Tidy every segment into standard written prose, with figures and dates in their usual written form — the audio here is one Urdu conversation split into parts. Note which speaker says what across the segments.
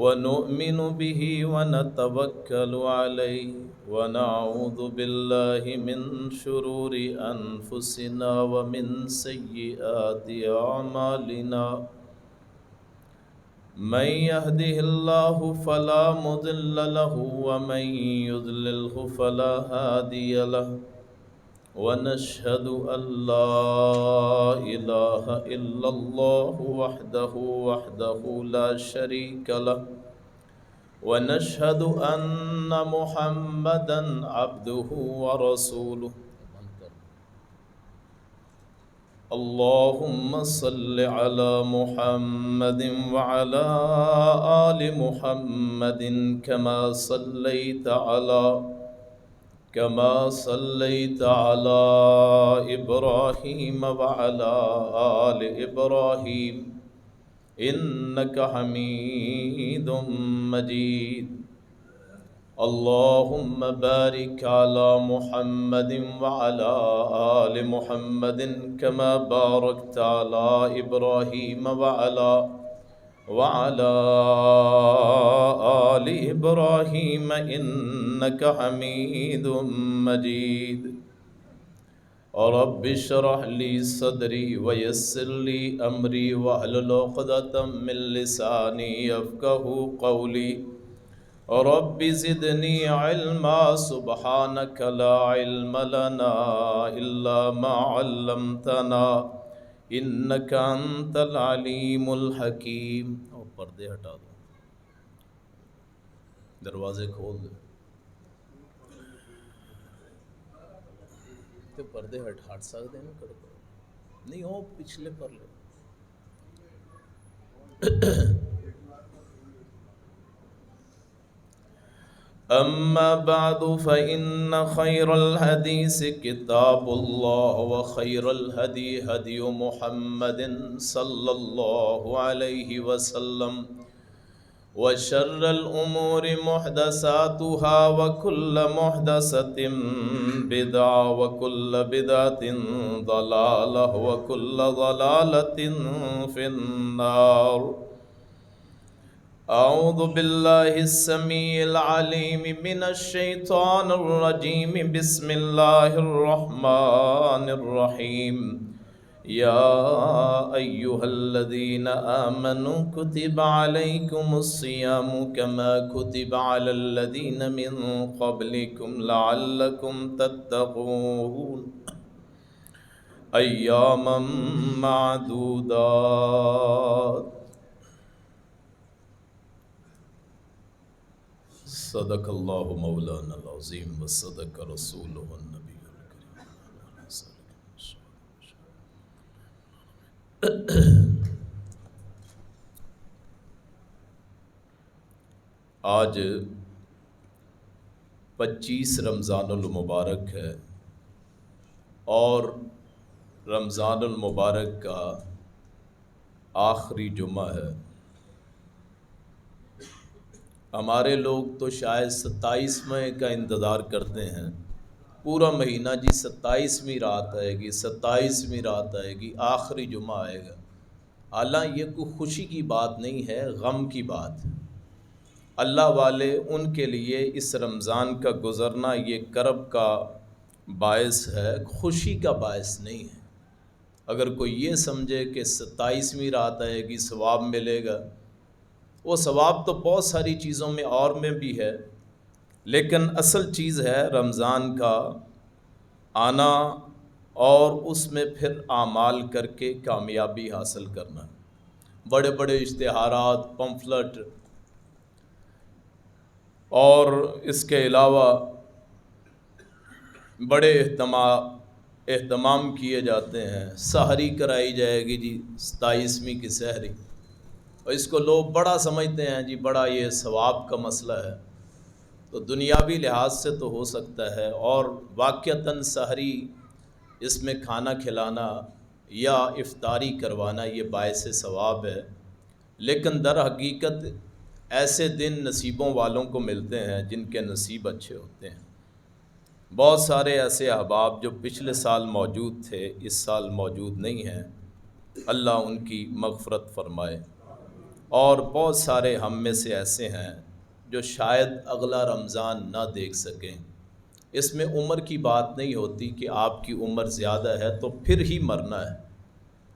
Speaker 1: ونؤمن به ونتوكل عليه ونعوذ بالله من شرور أنفسنا ومن سيئات أعمالنا من يهده الله فلا مضل له ومن يضلله فلا هادي له ونشهد أن لا إله إلا الله وحده لا شريك له ونشهد أن محمدا عبده ورسوله اللهم صل على محمد وعلى آل محمد كما صليت على إبراهيم وعلى آل إبراهيم إنك حميد مجيد اللهم بارك على محمد وعلى آل محمد كما باركت على إبراهيم وعلى آل إبراهيم إنك حميد مجيد رب اشرح لي صدري ويسر لي أمري واحلل عقدة من لساني يفقهوا قولي رب زدني علما سبحانك لا علم لنا إلا ما علمتنا إنك أنت العليم الحكيم. اور پردے ہٹا دو، دروازے کھول دو، تو پردے ہٹ سکتے ہیں کر دو نہیں ہو پچھلے پر لے. أما بعد فإن خير الحديث كتاب الله وخير الهدي هدي محمد صلى الله عليه وسلم وشر الأمور محدثاتها وكل محدثة بدعة وكل بدعة ضلالة وكل ضلالة في النار. أعوذ بالله السميع العليم من الشيطان الرجيم بسم الله الرحمن الرحيم. يا أيها الذين آمنوا كتب عليكم الصيام كما كتب على الذين من قبلكم لعلكم تتقون أياما معدودات. صدق اللہ مولانا العظیم وصدق رسولہ النبی الکریم. آج 25 رمضان المبارک ہے اور رمضان المبارک کا آخری جمعہ ہے. ہمارے لوگ تو شاید 27ویں کا انتظار کرتے ہیں، پورا مہینہ جی 27ویں رات آئے گی، 27ویں رات آئے گی، آخری جمعہ آئے گا. حالانکہ یہ کوئی خوشی کی بات نہیں ہے، غم کی بات ہے. اللہ والے ان کے لیے اس رمضان کا گزرنا یہ کرب کا باعث ہے، خوشی کا باعث نہیں ہے. اگر کوئی یہ سمجھے کہ 27ویں رات آئے گی ثواب ملے گا، وہ ثواب تو بہت ساری چیزوں میں اور میں بھی ہے، لیکن اصل چیز ہے رمضان کا آنا اور اس میں پھر اعمال کر کے کامیابی حاصل کرنا. بڑے بڑے اشتہارات، پمفلٹ اور اس کے علاوہ بڑے اہتمام کیے جاتے ہیں. سحری کرائی جائے گی جی 27ویں کی سحری، اور اس کو لوگ بڑا سمجھتے ہیں جی، بڑا یہ ثواب کا مسئلہ ہے. تو دنیاوی لحاظ سے تو ہو سکتا ہے، اور واقعتاً سحری اس میں کھانا کھلانا یا افطاری کروانا یہ باعث ثواب ہے. لیکن در حقیقت ایسے دن نصیبوں والوں کو ملتے ہیں جن کے نصیب اچھے ہوتے ہیں. بہت سارے ایسے احباب جو پچھلے سال موجود تھے اس سال موجود نہیں ہیں، اللہ ان کی مغفرت فرمائے. اور بہت سارے ہم میں سے ایسے ہیں جو شاید اگلا رمضان نہ دیکھ سکیں۔ اس میں عمر کی بات نہیں ہوتی کہ آپ کی عمر زیادہ ہے تو پھر ہی مرنا ہے۔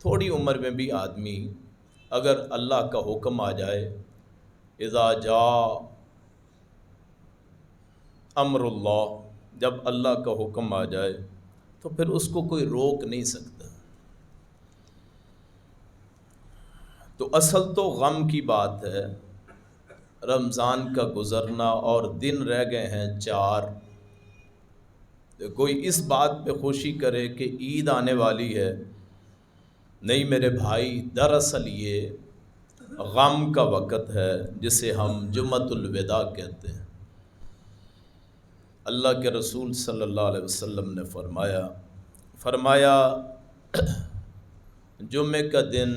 Speaker 1: تھوڑی عمر میں بھی آدمی اگر اللہ کا حکم آ جائے، اذا جاء امر اللہ، جب اللہ کا حکم آ جائے تو پھر اس کو کوئی روک نہیں سکتا۔ تو اصل تو غم کی بات ہے، رمضان کا گزرنا اور دن رہ گئے ہیں 4۔ کوئی اس بات پہ خوشی کرے کہ عید آنے والی ہے، نہیں میرے بھائی، دراصل یہ غم کا وقت ہے جسے ہم جمعۃ الوداع کہتے ہیں۔ اللہ کے رسول صلی اللہ علیہ وسلم نے فرمایا جمعے کا دن،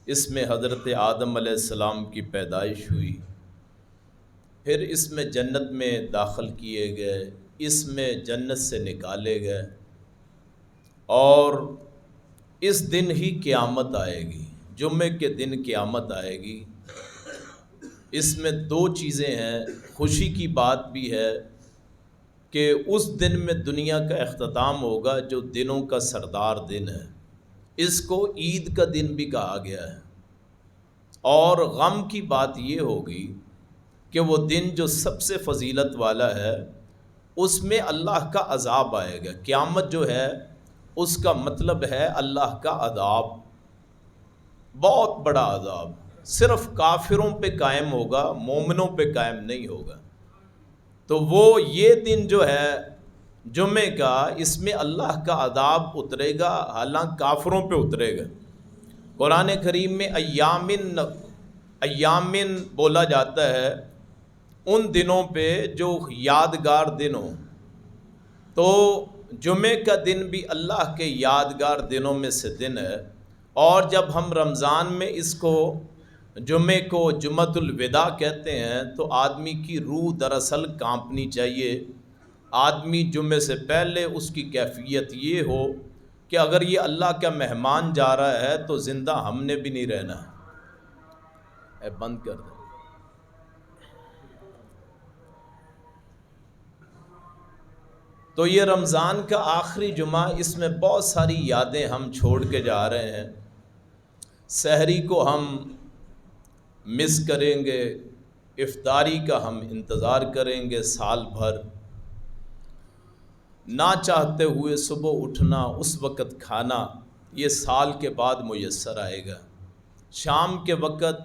Speaker 1: اس میں حضرت آدم علیہ السلام کی پیدائش ہوئی، پھر اس میں جنت میں داخل کیے گئے، اس میں جنت سے نکالے گئے، اور اس دن ہی قیامت آئے گی، جمعے کے دن قیامت آئے گی۔ اس میں 2 چیزیں ہیں، خوشی کی بات بھی ہے کہ اس دن میں دنیا کا اختتام ہوگا جو دنوں کا سردار دن ہے، اس کو عید کا دن بھی کہا گیا ہے۔ اور غم کی بات یہ ہوگی کہ وہ دن جو سب سے فضیلت والا ہے، اس میں اللہ کا عذاب آئے گا۔ قیامت جو ہے اس کا مطلب ہے اللہ کا عذاب، بہت بڑا عذاب، صرف کافروں پہ قائم ہوگا، مومنوں پہ قائم نہیں ہوگا۔ تو وہ یہ دن جو ہے جمعے کا، اس میں اللہ کا عذاب اترے گا، حالانکہ کافروں پہ اترے گا۔ قرآن کریم میں ایامن بولا جاتا ہے ان دنوں پہ جو یادگار دن ہوں، تو جمعے کا دن بھی اللہ کے یادگار دنوں میں سے دن ہے۔ اور جب ہم رمضان میں اس کو جمعے کو جمعۃ الوداع کہتے ہیں تو آدمی کی روح دراصل کانپنی چاہیے۔ آدمی جمعے سے پہلے اس کی کیفیت یہ ہو کہ اگر یہ اللہ کا مہمان جا رہا ہے تو زندہ ہم نے بھی نہیں رہنا ہے۔ بند کر دیں۔ تو یہ رمضان کا آخری جمعہ، اس میں بہت ساری یادیں ہم چھوڑ کے جا رہے ہیں۔ سحری کو ہم مس کریں گے، افطاری کا ہم انتظار کریں گے سال بھر، نہ چاہتے ہوئے صبح اٹھنا، اس وقت کھانا، یہ سال کے بعد میسر آئے گا۔ شام کے وقت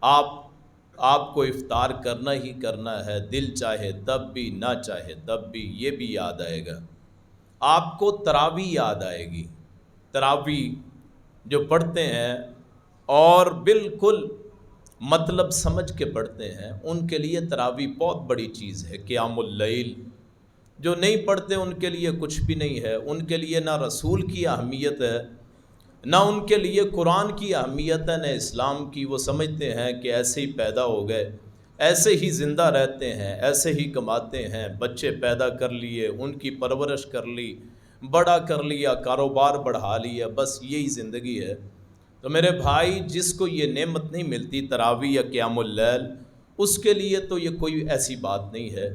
Speaker 1: آپ کو افطار کرنا ہی کرنا ہے، دل چاہے تب بھی، نہ چاہے تب بھی، یہ بھی یاد آئے گا۔ آپ کو تراویح یاد آئے گی، تراویح جو پڑھتے ہیں اور بالکل مطلب سمجھ کے پڑھتے ہیں، ان کے لیے تراویح بہت بڑی چیز ہے، قیام اللیل۔ جو نہیں پڑھتے ان کے لیے کچھ بھی نہیں ہے، ان کے لیے نہ رسول کی اہمیت ہے، نہ ان کے لیے قرآن کی اہمیت ہے، نہ اسلام کی۔ وہ سمجھتے ہیں کہ ایسے ہی پیدا ہو گئے، ایسے ہی زندہ رہتے ہیں، ایسے ہی کماتے ہیں، بچے پیدا کر لیے، ان کی پرورش کر لی، بڑا کر لیا، کاروبار بڑھا لیا، بس یہی زندگی ہے۔ تو میرے بھائی، جس کو یہ نعمت نہیں ملتی تراویح یا قیام اللیل، اس کے لیے تو یہ کوئی ایسی بات نہیں ہے۔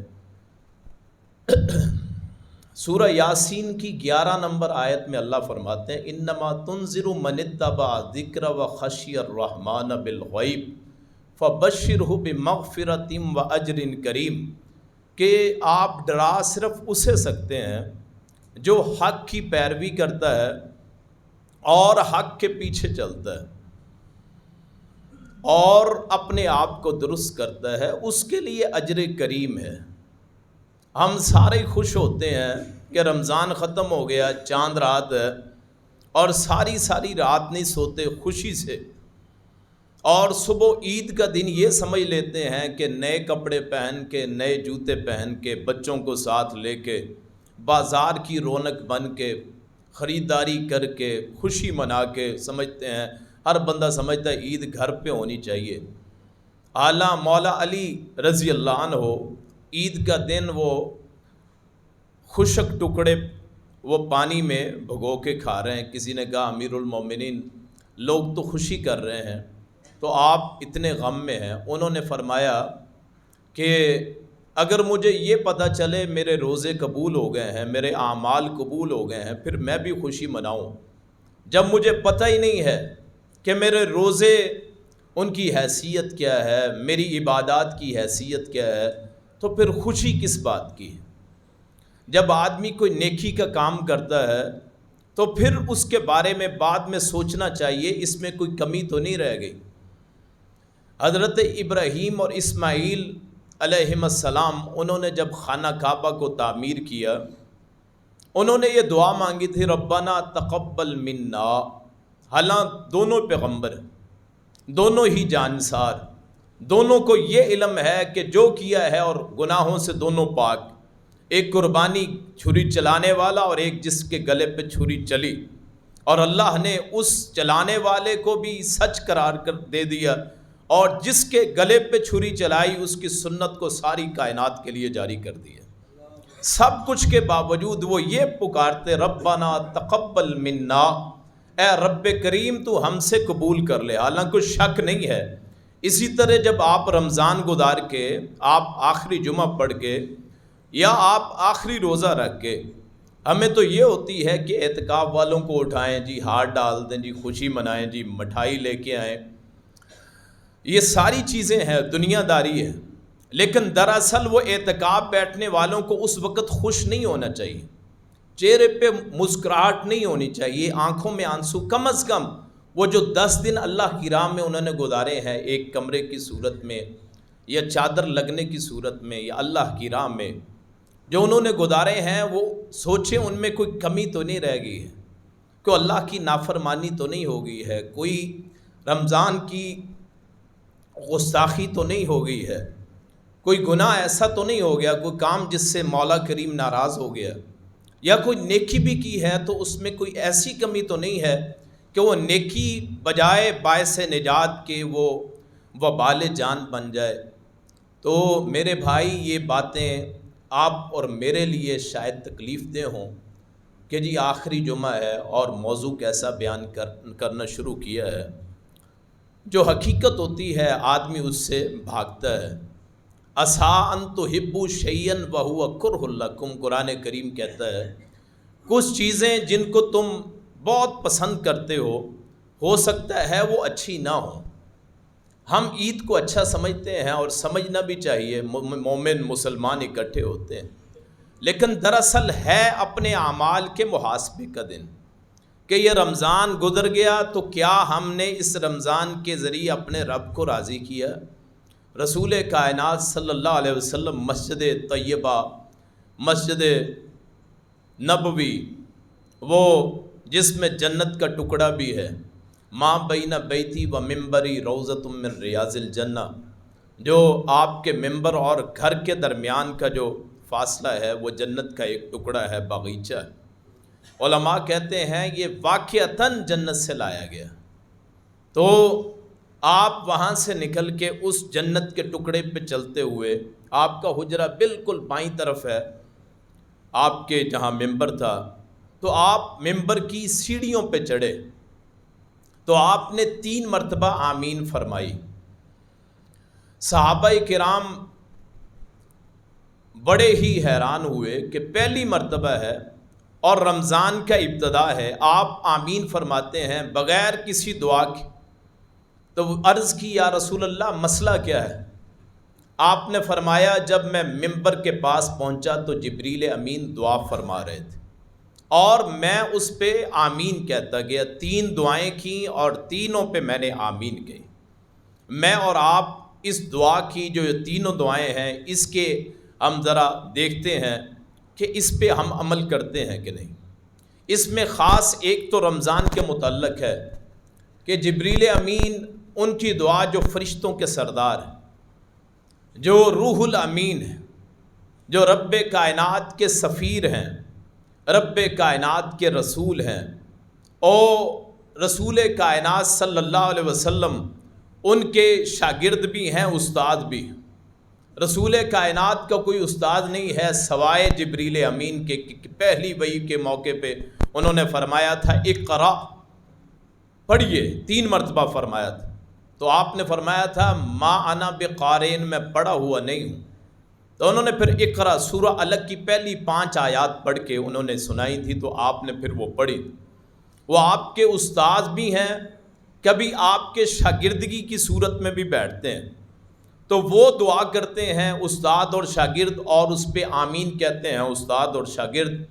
Speaker 1: سورہ یاسین کی 11 نمبر آیت میں اللہ فرماتے ہیں انما تنذر من اتبع الذکر وخشی الرحمن بالغیب فبشرہ بمغفرۃ واجر کریم، کہ آپ ڈرا صرف اسے سکتے ہیں جو حق کی پیروی کرتا ہے اور حق کے پیچھے چلتا ہے اور اپنے آپ کو درست کرتا ہے، اس کے لیے اجر کریم ہے۔ ہم سارے خوش ہوتے ہیں کہ رمضان ختم ہو گیا، چاند رات ہے، اور ساری رات نہیں سوتے خوشی سے، اور صبح عید کا دن یہ سمجھ لیتے ہیں کہ نئے کپڑے پہن کے، نئے جوتے پہن کے، بچوں کو ساتھ لے کے، بازار کی رونق بن کے، خریداری کر کے، خوشی منا کے سمجھتے ہیں۔ ہر بندہ سمجھتا ہے عید گھر پہ ہونی چاہیے۔ اعلیٰ مولا علی رضی اللہ عنہ عید کا دن وہ خشک ٹکڑے وہ پانی میں بھگو کے کھا رہے ہیں۔ کسی نے کہا امیر المومنین، لوگ تو خوشی کر رہے ہیں، تو آپ اتنے غم میں ہیں۔ انہوں نے فرمایا کہ اگر مجھے یہ پتہ چلے میرے روزے قبول ہو گئے ہیں، میرے اعمال قبول ہو گئے ہیں، پھر میں بھی خوشی مناؤں۔ جب مجھے پتہ ہی نہیں ہے کہ میرے روزے ان کی حیثیت کیا ہے، میری عبادات کی حیثیت کیا ہے، تو پھر خوشی کس بات کی ہے؟ جب آدمی کوئی نیکی کا کام کرتا ہے تو پھر اس کے بارے میں بعد میں سوچنا چاہیے اس میں کوئی کمی تو نہیں رہ گئی۔ حضرت ابراہیم اور اسماعیل علیہ السلام، انہوں نے جب خانہ کعبہ کو تعمیر کیا، انہوں نے یہ دعا مانگی تھی، ربنا تقبل منا۔ حالانکہ دونوں پیغمبر، دونوں ہی جانسار، دونوں کو یہ علم ہے کہ جو کیا ہے اور گناہوں سے دونوں پاک، ایک قربانی چھری چلانے والا اور ایک جس کے گلے پہ چھری چلی، اور اللہ نے اس چلانے والے کو بھی سچ قرار کر دے دیا، اور جس کے گلے پہ چھری چلائی اس کی سنت کو ساری کائنات کے لیے جاری کر دیا۔ سب کچھ کے باوجود وہ یہ پکارتے، ربنا تقبل منا، اے رب کریم تو ہم سے قبول کر لے۔ حالانکہ کوئی شک نہیں ہے۔ اسی طرح جب آپ رمضان گزار کے، آپ آخری جمعہ پڑھ کے، یا آپ آخری روزہ رکھ کے، ہمیں تو یہ ہوتی ہے کہ اعتکاف والوں کو اٹھائیں جی، ہاتھ ڈال دیں جی، خوشی منائیں جی، مٹھائی لے کے آئیں، یہ ساری چیزیں ہیں، دنیا داری ہے۔ لیکن دراصل وہ اعتکاف بیٹھنے والوں کو اس وقت خوش نہیں ہونا چاہیے، چہرے پہ مسکراہٹ نہیں ہونی چاہیے، آنکھوں میں آنسو کم از کم۔ وہ جو 10 دن اللہ کی راہ میں انہوں نے گزارے ہیں، ایک کمرے کی صورت میں یا چادر لگنے کی صورت میں یا اللہ کی راہ میں جو انہوں نے گزارے ہیں، وہ سوچیں ان میں کوئی کمی تو نہیں رہ گئی ہے، کوئی اللہ کی نافرمانی تو نہیں ہو گئی ہے، کوئی رمضان کی گستاخی تو نہیں ہو گئی ہے، کوئی گناہ ایسا تو نہیں ہو گیا، کوئی کام جس سے مولا کریم ناراض ہو گیا، یا کوئی نیکی بھی کی ہے تو اس میں کوئی ایسی کمی تو نہیں ہے کہ وہ نیکی بجائے باعث نجات کے وہ وبال جان بن جائے۔ تو میرے بھائی، یہ باتیں آپ اور میرے لیے شاید تکلیف دہ ہوں کہ جی آخری جمعہ ہے اور موضوع کیسا بیان کرنا شروع کیا ہے۔ جو حقیقت ہوتی ہے آدمی اس سے بھاگتا ہے۔ عسیٰ ان تحبوا شیئا وہو کرہ لکم، قرآن کریم کہتا ہے کچھ چیزیں جن کو تم بہت پسند کرتے ہو سکتا ہے وہ اچھی نہ ہوں۔ ہم عید کو اچھا سمجھتے ہیں اور سمجھنا بھی چاہیے، مومن مسلمان اکٹھے ہوتے ہیں، لیکن دراصل ہے اپنے اعمال کے محاسبے کا دن کہ یہ رمضان گزر گیا تو کیا ہم نے اس رمضان کے ذریعے اپنے رب کو راضی کیا؟ رسول کائنات صلی اللہ علیہ وسلم مسجد طیبہ، مسجد نبوی، وہ جس میں جنت کا ٹکڑا بھی ہے، ماں بین بیتی و ممبری روضۃ من ریاض الجنہ، جو آپ کے ممبر اور گھر کے درمیان کا جو فاصلہ ہے وہ جنت کا ایک ٹکڑا ہے، باغیچہ ہے۔ علماء کہتے ہیں یہ واقعتاً جنت سے لایا گیا، تو آپ وہاں سے نکل کے اس جنت کے ٹکڑے پہ چلتے ہوئے، آپ کا حجرہ بالکل بائیں طرف ہے آپ کے جہاں ممبر تھا، تو آپ ممبر کی سیڑھیوں پہ چڑھے تو آپ نے 3 مرتبہ آمین فرمائی۔ صحابہ کرام بڑے ہی حیران ہوئے کہ پہلی مرتبہ ہے اور رمضان کا ابتدا ہے، آپ آمین فرماتے ہیں بغیر کسی دعا کے۔ تو عرض کی یا رسول اللہ مسئلہ کیا ہے؟ آپ نے فرمایا جب میں ممبر کے پاس پہنچا تو جبریل امین دعا فرما رہے تھے اور میں اس پہ آمین کہتا گیا۔ 3 دعائیں کیں اور تینوں پہ میں نے آمین کہی۔ میں اور آپ اس دعا کی جو یہ تینوں دعائیں ہیں، اس کے ہم ذرا دیکھتے ہیں کہ اس پہ ہم عمل کرتے ہیں کہ نہیں۔ اس میں خاص ایک تو رمضان کے متعلق ہے کہ جبریل امین، ان کی دعا جو فرشتوں کے سردار ہیں، جو روح الامین ہے، جو رب کائنات کے سفیر ہیں، رب کائنات کے رسول ہیں، اور رسول کائنات صلی اللہ علیہ وسلم ان کے شاگرد بھی ہیں، استاد بھی۔ رسول کائنات کا کوئی استاد نہیں ہے سوائے جبریل امین کے، پہلی وحی کے موقع پہ انہوں نے فرمایا تھا اقرا، پڑھیے، 3 مرتبہ فرمایا تھا۔ تو آپ نے فرمایا تھا ما انا بقارئ، میں پڑھا ہوا نہیں ہوں۔ تو انہوں نے پھر اقرا سورہ الگ کی پہلی 5 آیات پڑھ کے انہوں نے سنائی تھی، تو آپ نے پھر وہ پڑھی۔ وہ آپ کے استاذ بھی ہیں، کبھی آپ کے شاگردگی کی صورت میں بھی بیٹھتے ہیں، تو وہ دعا کرتے ہیں استاد اور شاگرد، اور اس پہ آمین کہتے ہیں استاد اور شاگرد۔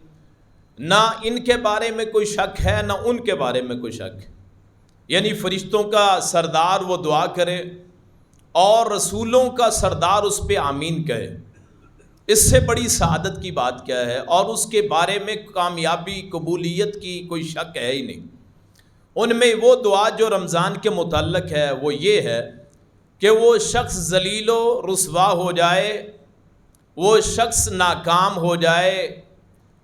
Speaker 1: نہ ان کے بارے میں کوئی شک ہے، نہ ان کے بارے میں کوئی شک ہے، یعنی فرشتوں کا سردار وہ دعا کرے اور رسولوں کا سردار اس پہ آمین کہے، اس سے بڑی سعادت کی بات کیا ہے؟ اور اس کے بارے میں کامیابی قبولیت کی کوئی شک ہے ہی نہیں۔ ان میں وہ دعا جو رمضان کے متعلق ہے وہ یہ ہے کہ وہ شخص ذلیل و رسوا ہو جائے، وہ شخص ناکام ہو جائے،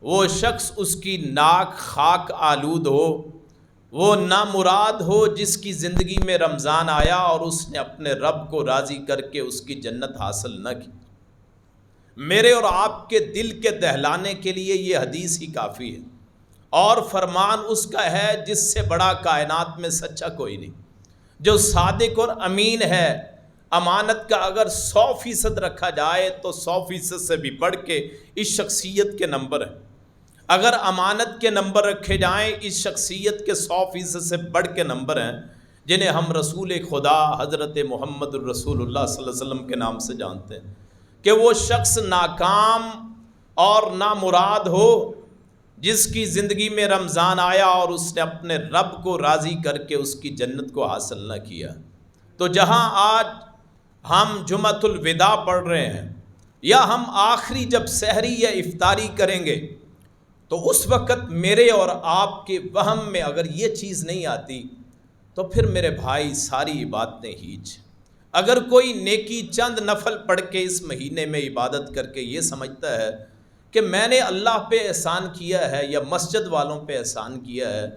Speaker 1: وہ شخص اس کی ناک خاک آلود ہو، وہ نامراد ہو جس کی زندگی میں رمضان آیا اور اس نے اپنے رب کو راضی کر کے اس کی جنت حاصل نہ کی۔ میرے اور آپ کے دل کے دہلانے کے لیے یہ حدیث ہی کافی ہے، اور فرمان اس کا ہے جس سے بڑا کائنات میں سچا کوئی نہیں، جو صادق اور امین ہے۔ امانت کا اگر 100% رکھا جائے تو 100% سے بھی بڑھ کے اس شخصیت کے نمبر ہیں۔ اگر امانت کے نمبر رکھے جائیں، اس شخصیت کے 100% سے بڑھ کے نمبر ہیں، جنہیں ہم رسول خدا حضرت محمد الرسول اللہ صلی اللہ علیہ وسلم کے نام سے جانتے ہیں، کہ وہ شخص ناکام اور نامراد ہو جس کی زندگی میں رمضان آیا اور اس نے اپنے رب کو راضی کر کے اس کی جنت کو حاصل نہ کیا۔ تو جہاں آج ہم جمعۃ الوداع پڑھ رہے ہیں، یا ہم آخری جب سحری یا افطاری کریں گے، تو اس وقت میرے اور آپ کے وہم میں اگر یہ چیز نہیں آتی تو پھر میرے بھائی ساری عبادتیں ہیچ۔ اگر کوئی نیکی چند نفل پڑھ کے اس مہینے میں عبادت کر کے یہ سمجھتا ہے کہ میں نے اللہ پہ احسان کیا ہے، یا مسجد والوں پہ احسان کیا ہے،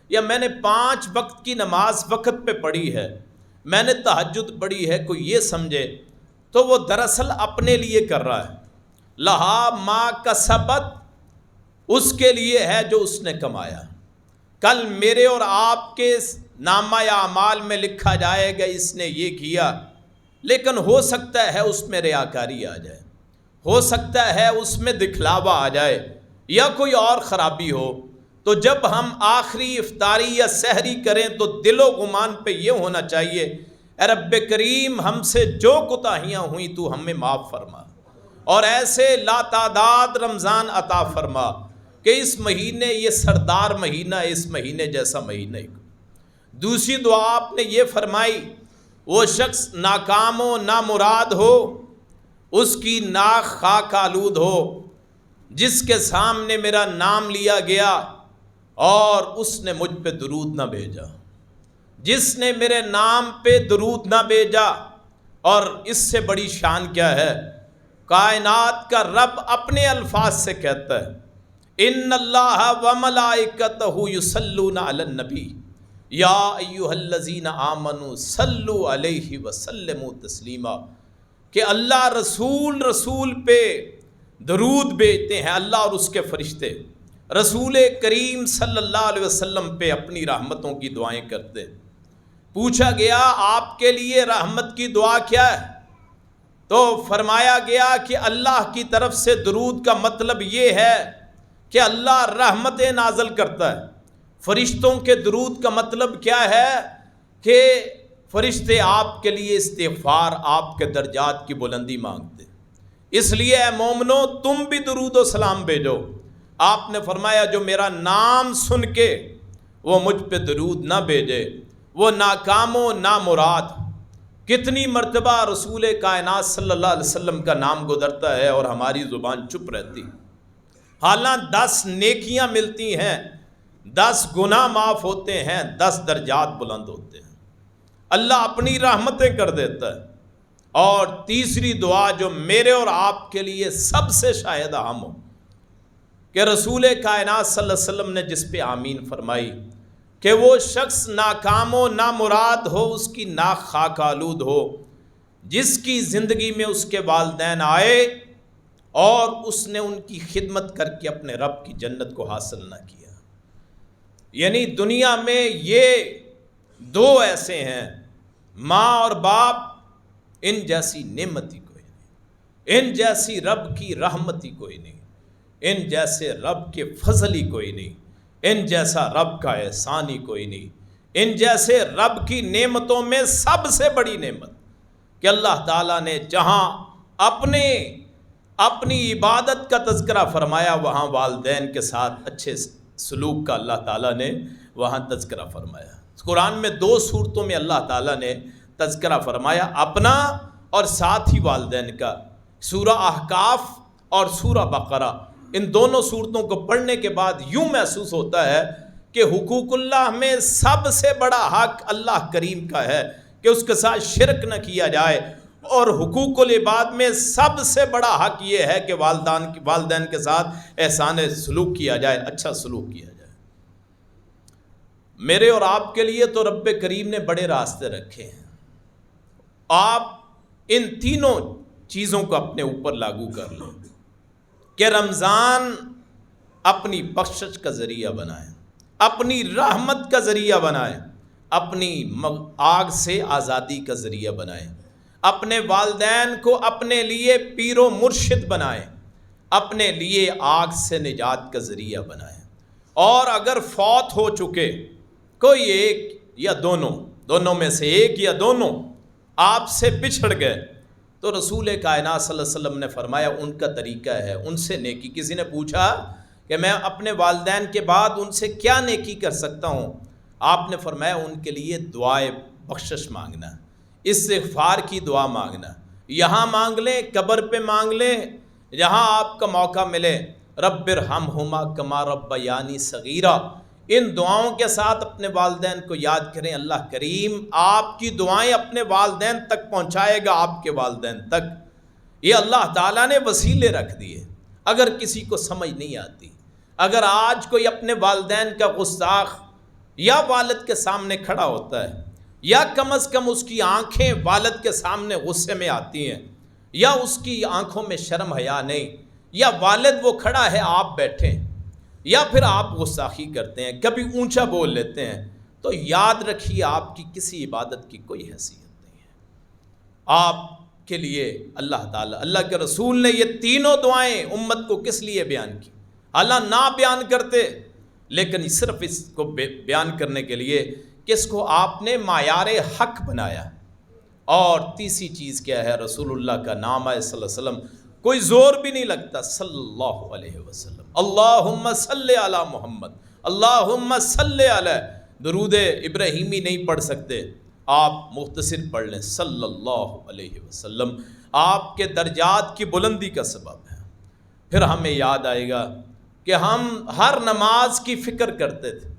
Speaker 1: یا میں نے 5 وقت کی نماز وقت پہ پڑھی ہے، میں نے تہجد پڑھی ہے، کوئی یہ سمجھے، تو وہ دراصل اپنے لیے کر رہا ہے۔ لہا ما کسبت، اس کے لیے ہے جو اس نے کمایا۔ کل میرے اور آپ کے نامہ اعمال میں لکھا جائے گا اس نے یہ کیا، لیکن ہو سکتا ہے اس میں ریاکاری آ جائے، ہو سکتا ہے اس میں دکھلاوا آ جائے، یا کوئی اور خرابی ہو۔ تو جب ہم آخری افطاری یا سحری کریں تو دل و گمان پہ یہ ہونا چاہیے، اے رب کریم ہم سے جو کوتاہیاں ہوئیں تو ہمیں معاف فرما، اور ایسے لا تعداد رمضان عطا فرما کہ اس مہینے یہ سردار مہینہ، اس مہینے جیسا مہینہ ہی۔ دوسری دعا آپ نے یہ فرمائی، وہ شخص ناکام و نامراد ہو، اس کی ناک خاک آلود ہو، جس کے سامنے میرا نام لیا گیا اور اس نے مجھ پہ درود نہ بھیجا، جس نے میرے نام پہ درود نہ بھیجا۔ اور اس سے بڑی شان کیا ہے؟ کائنات کا رب اپنے الفاظ سے کہتا ہے، ان اللہ وملائکتہ یصلون علی النبی یا ایھا الذین آمنوا صلوا علیہ وسلموا تسلیما، کہ اللہ رسول پہ درود بھیجتے ہیں، اللہ اور اس کے فرشتے رسول کریم صلی اللہ علیہ وسلم پہ اپنی رحمتوں کی دعائیں کرتے ہیں۔ پوچھا گیا آپ کے لیے رحمت کی دعا کیا ہے؟ تو فرمایا گیا کہ اللہ کی طرف سے درود کا مطلب یہ ہے کہ اللہ رحمتیں نازل کرتا ہے۔ فرشتوں کے درود کا مطلب کیا ہے؟ کہ فرشتے آپ کے لیے استغفار، آپ کے درجات کی بلندی مانگتے۔ اس لیے اے مومنو تم بھی درود و سلام بھیجو۔ آپ نے فرمایا جو میرا نام سن کے وہ مجھ پہ درود نہ بھیجے وہ ناکام و نامراد۔ کتنی مرتبہ رسول کائنات صلی اللہ علیہ وسلم کا نام گزرتا ہے اور ہماری زبان چپ رہتی، حالانکہ 10 نیکیاں ملتی ہیں، 10 گناہ معاف ہوتے ہیں، 10 درجات بلند ہوتے ہیں، اللہ اپنی رحمتیں کر دیتا ہے۔ اور تیسری دعا جو میرے اور آپ کے لیے سب سے شاید اہم ہو، کہ رسول کائنات صلی اللہ علیہ وسلم نے جس پہ آمین فرمائی، کہ وہ شخص ناکام و نامراد ہو، اس کی ناک خاک آلود ہو، جس کی زندگی میں اس کے والدین آئے اور اس نے ان کی خدمت کر کے اپنے رب کی جنت کو حاصل نہ کیا۔ یعنی دنیا میں یہ 2 ایسے ہیں ماں اور باپ ان جیسی نعمت ہی کوئی نہیں، ان جیسی رب کی رحمت ہی کوئی نہیں، ان جیسے رب کے فضل ہی کوئی نہیں، ان جیسا رب کا احسان ہی کوئی نہیں، ان جیسے رب کی نعمتوں میں سب سے بڑی نعمت کہ اللہ تعالیٰ نے جہاں اپنی عبادت کا تذکرہ فرمایا وہاں والدین کے ساتھ اچھے سلوک کا اللہ تعالیٰ نے وہاں تذکرہ فرمایا۔ قرآن میں 2 صورتوں میں اللہ تعالیٰ نے تذکرہ فرمایا، اپنا اور ساتھ ہی والدین کا، سورہ احقاف اور سورہ بقرہ۔ ان دونوں صورتوں کو پڑھنے کے بعد یوں محسوس ہوتا ہے کہ حقوق اللہ میں سب سے بڑا حق اللہ کریم کا ہے کہ اس کے ساتھ شرک نہ کیا جائے، اور حقوق العباد میں سب سے بڑا حق یہ ہے کہ والدین کے ساتھ احسان سلوک کیا جائے، اچھا سلوک کیا جائے۔ میرے اور آپ کے لیے تو رب کریم نے بڑے راستے رکھے ہیں، آپ ان تینوں چیزوں کو اپنے اوپر لاگو کر لیں کہ رمضان اپنی بخشش کا ذریعہ بنائیں، اپنی رحمت کا ذریعہ بنائیں، اپنی آگ سے آزادی کا ذریعہ بنائیں، اپنے والدین کو اپنے لیے پیر و مرشد بنائیں، اپنے لیے آگ سے نجات کا ذریعہ بنائیں، اور اگر فوت ہو چکے کوئی ایک یا دونوں میں سے ایک یا دونوں آپ سے بچھڑ گئے تو رسول کائنات صلی اللہ علیہ وسلم نے فرمایا ان کا طریقہ ہے ان سے نیکی۔ کسی نے پوچھا کہ میں اپنے والدین کے بعد ان سے کیا نیکی کر سکتا ہوں؟ آپ نے فرمایا ان کے لیے دعائے بخشش مانگنا، استغفار کی دعا مانگنا، یہاں مانگ لیں، قبر پہ مانگ لیں، جہاں آپ کا موقع ملے، رب ارحمہما کما ربیانی صغیرا، ان دعاؤں کے ساتھ اپنے والدین کو یاد کریں۔ اللہ کریم آپ کی دعائیں اپنے والدین تک پہنچائے گا، آپ کے والدین تک۔ یہ اللہ تعالیٰ نے وسیلے رکھ دیے۔ اگر کسی کو سمجھ نہیں آتی، اگر آج کوئی اپنے والدین کا گستاخ یا والد کے سامنے کھڑا ہوتا ہے، یا کم از کم اس کی آنکھیں والد کے سامنے غصے میں آتی ہیں، یا اس کی آنکھوں میں شرم حیا نہیں، یا والد وہ کھڑا ہے آپ بیٹھے، یا پھر آپ گستاخی کرتے ہیں، کبھی اونچا بول لیتے ہیں، تو یاد رکھیے آپ کی کسی عبادت کی کوئی حیثیت نہیں ہے۔ آپ کے لیے اللہ تعالیٰ، اللہ کے رسول نے یہ تینوں دعائیں امت کو کس لیے بیان کی؟ اللہ نہ بیان کرتے، لیکن صرف اس کو بیان کرنے کے لیے کہ اس کو آپ نے معیار حق بنایا۔ اور تیسری چیز کیا ہے؟ رسول اللہ کا نام ہے صلی اللہ علیہ وسلم، کوئی زور بھی نہیں لگتا، صلی اللہ علیہ وسلم، اللہم صلی علی محمد، اللہم صلی علی، درود ابراہیمی نہیں پڑھ سکتے، آپ مختصر پڑھ لیں صلی اللہ علیہ وسلم، آپ کے درجات کی بلندی کا سبب ہے۔ پھر ہمیں یاد آئے گا کہ ہم ہر نماز کی فکر کرتے تھے،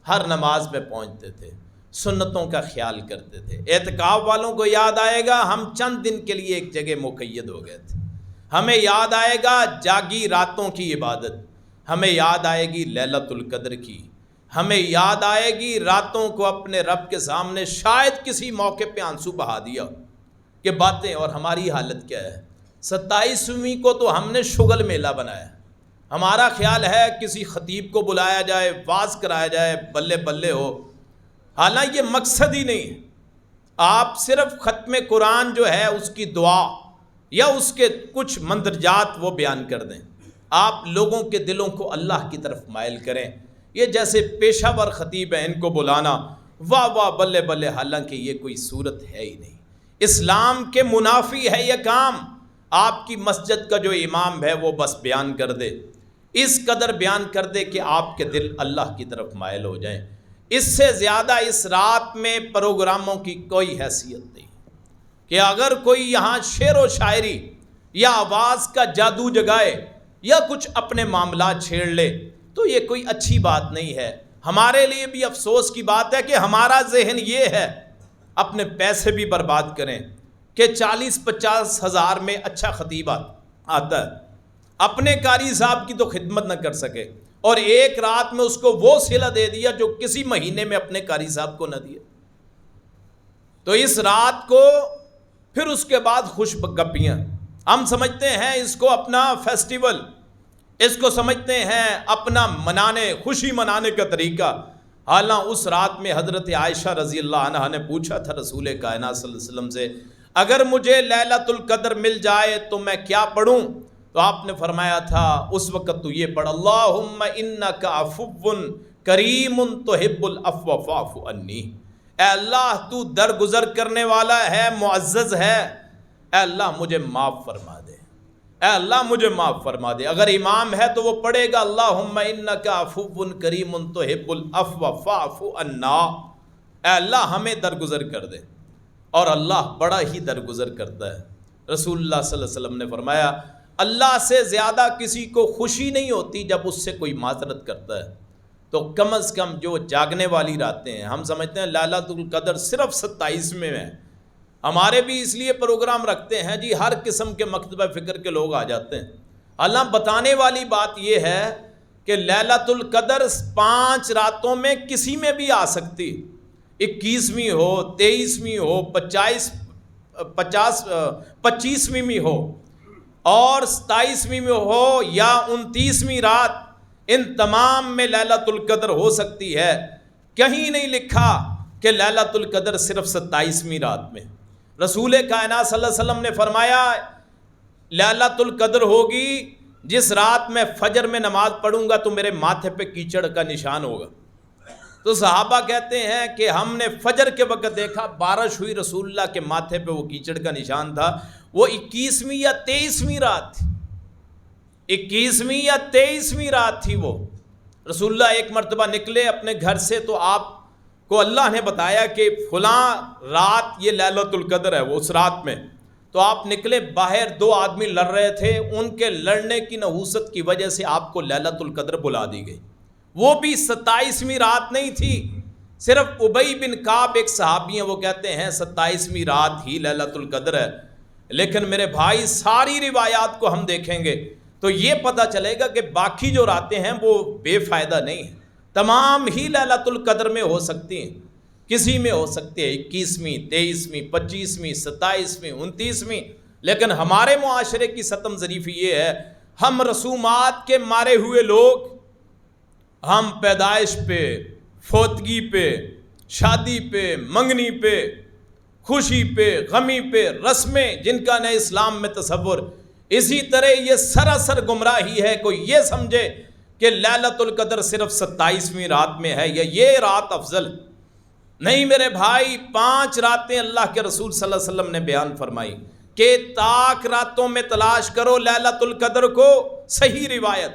Speaker 1: ہر نماز میں پہنچتے تھے، سنتوں کا خیال کرتے تھے۔ اعتکاف والوں کو یاد آئے گا ہم چند دن کے لیے ایک جگہ مقید ہو گئے تھے۔ ہمیں یاد آئے گا جاگی راتوں کی عبادت، ہمیں یاد آئے گی لیلۃ القدر کی، ہمیں یاد آئے گی راتوں کو اپنے رب کے سامنے شاید کسی موقع پہ آنسو بہا دیا کہ باتیں، اور ہماری حالت کیا ہے؟ 27ویں کو تو ہم نے شغل میلہ بنایا۔ ہمارا خیال ہے کسی خطیب کو بلایا جائے، واز کرایا جائے، بلے بلے ہو، حالانکہ یہ مقصد ہی نہیں ہے۔ آپ صرف ختم قرآن جو ہے اس کی دعا یا اس کے کچھ مندرجات وہ بیان کر دیں، آپ لوگوں کے دلوں کو اللہ کی طرف مائل کریں۔ یہ جیسے پیشہ ور خطیب ہیں ان کو بلانا، واہ واہ بلے بلے، حالانکہ یہ کوئی صورت ہے ہی نہیں، اسلام کے منافی ہے یہ کام۔ آپ کی مسجد کا جو امام ہے وہ بس بیان کر دے، اس قدر بیان کر دے کہ آپ کے دل اللہ کی طرف مائل ہو جائیں۔ اس سے زیادہ اس رات میں پروگراموں کی کوئی حیثیت نہیں کہ اگر کوئی یہاں شعر و شاعری یا آواز کا جادو جگائے یا کچھ اپنے معاملات چھیڑ لے تو یہ کوئی اچھی بات نہیں ہے۔ ہمارے لیے بھی افسوس کی بات ہے کہ ہمارا ذہن یہ ہے، اپنے پیسے بھی برباد کریں کہ 40-50 ہزار میں اچھا خطیب آتا ہے، اپنے قاری صاحب کی تو خدمت نہ کر سکے، اور ایک رات میں اس کو وہ صلہ دے دیا جو کسی مہینے میں اپنے قاری صاحب کو نہ دیا۔ تو اس رات کو پھر اس کے بعد خوش گپیاں، ہم سمجھتے ہیں اس کو اپنا فیسٹیول، اس کو سمجھتے ہیں اپنا منانے، خوشی منانے کا طریقہ، حالانکہ اس رات میں حضرت عائشہ رضی اللہ عنہا نے پوچھا تھا رسول کائنات صلی اللہ علیہ وسلم سے اگر مجھے لیلۃ القدر مل جائے تو میں کیا پڑھوں؟ تو آپ نے فرمایا تھا اس وقت تو یہ پڑھ اللہم انک عفو کریم تحب العفو فاعف عنی، اے اللہ تو درگزر کرنے والا ہے، معزز ہے، اے اللہ مجھے معاف فرما دے، اے اللہ مجھے معاف فرما دے۔ اگر امام ہے تو وہ پڑھے گا اللہم انک عفو کریم تحب العفو فاعف عنا، اے اللہ ہمیں درگزر کر دے، اور اللہ بڑا ہی درگزر کرتا ہے۔ رسول اللہ صلی اللہ علیہ وسلم نے فرمایا اللہ سے زیادہ کسی کو خوشی نہیں ہوتی جب اس سے کوئی معذرت کرتا ہے، تو کم از کم جو جاگنے والی راتیں ہیں، ہم سمجھتے ہیں لیلۃ القدر صرف 27 میں ہے، ہمارے بھی اس لیے پروگرام رکھتے ہیں جی ہر قسم کے مکتبہ فکر کے لوگ آ جاتے ہیں۔ اللہ بتانے والی بات یہ ہے کہ لیلۃ القدر 5 راتوں میں کسی میں بھی آ سکتی، 21ویں ہو، 23ویں ہو، 25ویں میں ہو اور 27ویں میں ہو یا 29ویں رات، ان تمام میں لیلۃ القدر ہو سکتی ہے۔ کہیں نہیں لکھا کہ لیلۃ القدر صرف 27ویں رات میں۔ رسول کائنات صلی اللہ علیہ وسلم نے فرمایا لیلۃ القدر ہوگی جس رات میں فجر میں نماز پڑھوں گا تو میرے ماتھے پہ کیچڑ کا نشان ہوگا۔ تو صحابہ کہتے ہیں کہ ہم نے فجر کے وقت دیکھا بارش ہوئی، رسول اللہ کے ماتھے پہ وہ کیچڑ کا نشان تھا۔ وہ 21ویں یا 23ویں رات تھی، 21ویں یا 23ویں رات تھی وہ۔ رسول اللہ ایک مرتبہ نکلے اپنے گھر سے تو آپ کو اللہ نے بتایا کہ فلاں رات یہ لیلۃ القدر ہے، وہ اس رات میں۔ تو آپ نکلے، باہر 2 آدمی لڑ رہے تھے، ان کے لڑنے کی نحوست کی وجہ سے آپ کو لیلۃ القدر بلا دی گئی۔ وہ بھی 27ویں رات نہیں تھی، صرف ابی بن کعب ایک صحابی ہیں، وہ کہتے ہیں 27ویں رات ہی لیلۃ القدر ہے۔ لیکن میرے بھائی ساری روایات کو ہم دیکھیں گے تو یہ پتہ چلے گا کہ باقی جو راتیں ہیں وہ بے فائدہ نہیں ہیں، تمام ہی لیلۃ القدر میں ہو سکتی ہیں، کسی میں ہو سکتی ہے 21ویں، 23ویں، 25ویں، 27ویں، 29ویں۔ لیکن ہمارے معاشرے کی ستم ظریفی یہ ہے ہم رسومات کے مارے ہوئے لوگ، ہم پیدائش پہ، فوتگی پہ، شادی پہ، منگنی پہ، خوشی پہ، غمی پہ، رسمیں جن کا نئے اسلام میں تصور، اسی طرح یہ سراسر گمراہی ہے۔ کوئی یہ سمجھے کہ لیلۃ القدر صرف 27ویں رات میں ہے یا یہ رات افضل، نہیں میرے بھائی۔ 5 راتیں اللہ کے رسول صلی اللہ علیہ وسلم نے بیان فرمائی کہ طاق راتوں میں تلاش کرو لیلۃ القدر کو، صحیح روایت۔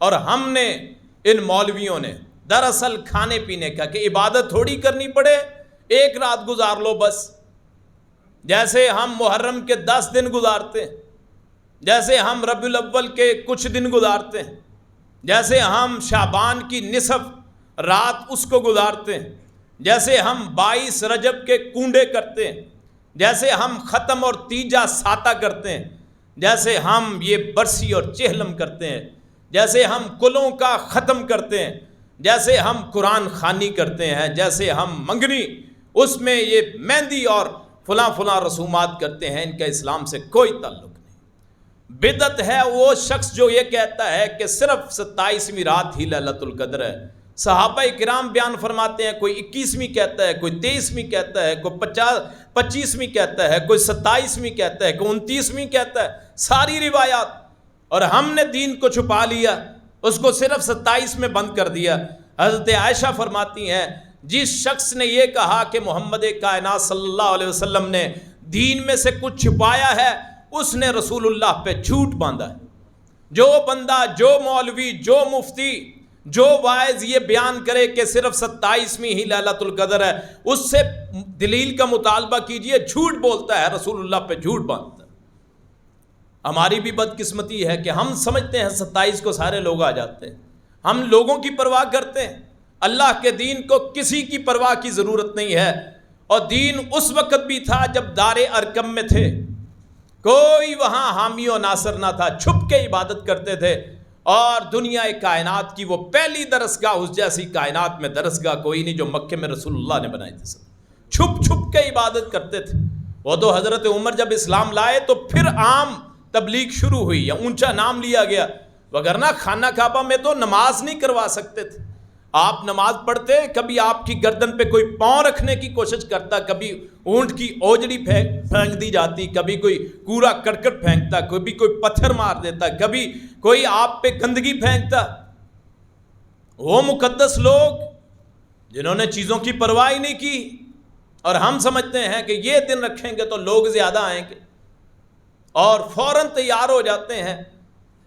Speaker 1: اور ہم نے ان مولویوں نے دراصل کھانے پینے کا کہ عبادت تھوڑی کرنی پڑے، ایک رات گزار لو بس، جیسے ہم محرم کے 10 دن گزارتے ہیں، جیسے ہم ربیع الاول کے کچھ دن گزارتے ہیں، جیسے ہم شعبان کی نصف رات اس کو گزارتے ہیں، جیسے ہم 22 رجب کے کنڈے کرتے ہیں، جیسے ہم ختم اور تیجا ساتہ کرتے ہیں، جیسے ہم یہ برسی اور چہلم کرتے ہیں، جیسے ہم کلوں کا ختم کرتے ہیں، جیسے ہم قرآن خوانی کرتے ہیں، جیسے ہم منگنی اس میں یہ مہندی اور فلاں فلاں رسومات کرتے ہیں، ان کا اسلام سے کوئی تعلق نہیں۔ بدعت ہے وہ شخص جو یہ کہتا ہے کہ صرف 27ویں رات ہی لیلۃ القدر ہے۔ صحابہ کرام بیان فرماتے ہیں کوئی 21ویں کہتا ہے، کوئی 23ویں کہتا ہے، کوئی 25ویں کہتا ہے، کوئی 27ویں کہتا ہے، کوئی 29ویں کہتا ہے، ساری روایات۔ اور ہم نے دین کو چھپا لیا، اس کو صرف 27 میں بند کر دیا۔ حضرت عائشہ فرماتی ہیں جس شخص نے یہ کہا کہ محمد کائنات صلی اللہ علیہ وسلم نے دین میں سے کچھ چھپایا ہے، اس نے رسول اللہ پہ جھوٹ باندھا ہے۔ جو بندہ، جو مولوی، جو مفتی، جو واعظ یہ بیان کرے کہ صرف 27ویں ہی لیلۃ القدر ہے، اس سے دلیل کا مطالبہ کیجئے، جھوٹ بولتا ہے، رسول اللہ پہ جھوٹ باندھتا ہے۔ ہماری بھی بدقسمتی ہے کہ ہم سمجھتے ہیں 27 کو سارے لوگ آ جاتے ہیں، ہم لوگوں کی پرواہ کرتے ہیں، اللہ کے دین کو کسی کی پرواہ کی ضرورت نہیں ہے۔ اور دین اس وقت بھی تھا جب دار ارکم میں تھے، کوئی وہاں حامی و ناصر نہ تھا، چھپ کے عبادت کرتے تھے، اور دنیا کائنات کی وہ پہلی درسگاہ، اس جیسی کائنات میں درسگاہ کوئی نہیں جو مکے میں رسول اللہ نے بنائی تھی، چھپ چھپ کے عبادت کرتے تھے۔ وہ تو حضرت عمر جب اسلام لائے تو پھر عام تبلیغ شروع ہوئی یا اونچا نام لیا گیا، وگرنہ خانہ کعبہ میں تو نماز نہیں کروا سکتے تھے۔ آپ نماز پڑھتے، کبھی آپ کی گردن پہ کوئی پاؤں رکھنے کی کوشش کرتا، کبھی اونٹ کی اوجڑی پھینک دی جاتی، کبھی کوئی کوڑا کرکٹ پھینکتا، کبھی کوئی پتھر مار دیتا، کبھی کوئی آپ پہ گندگی پھینکتا۔ وہ مقدس لوگ جنہوں نے چیزوں کی پرواہ ہی نہیں کی، اور ہم سمجھتے ہیں کہ یہ دن رکھیں گے تو لوگ زیادہ آئیں گے، اور فوراً تیار ہو جاتے ہیں۔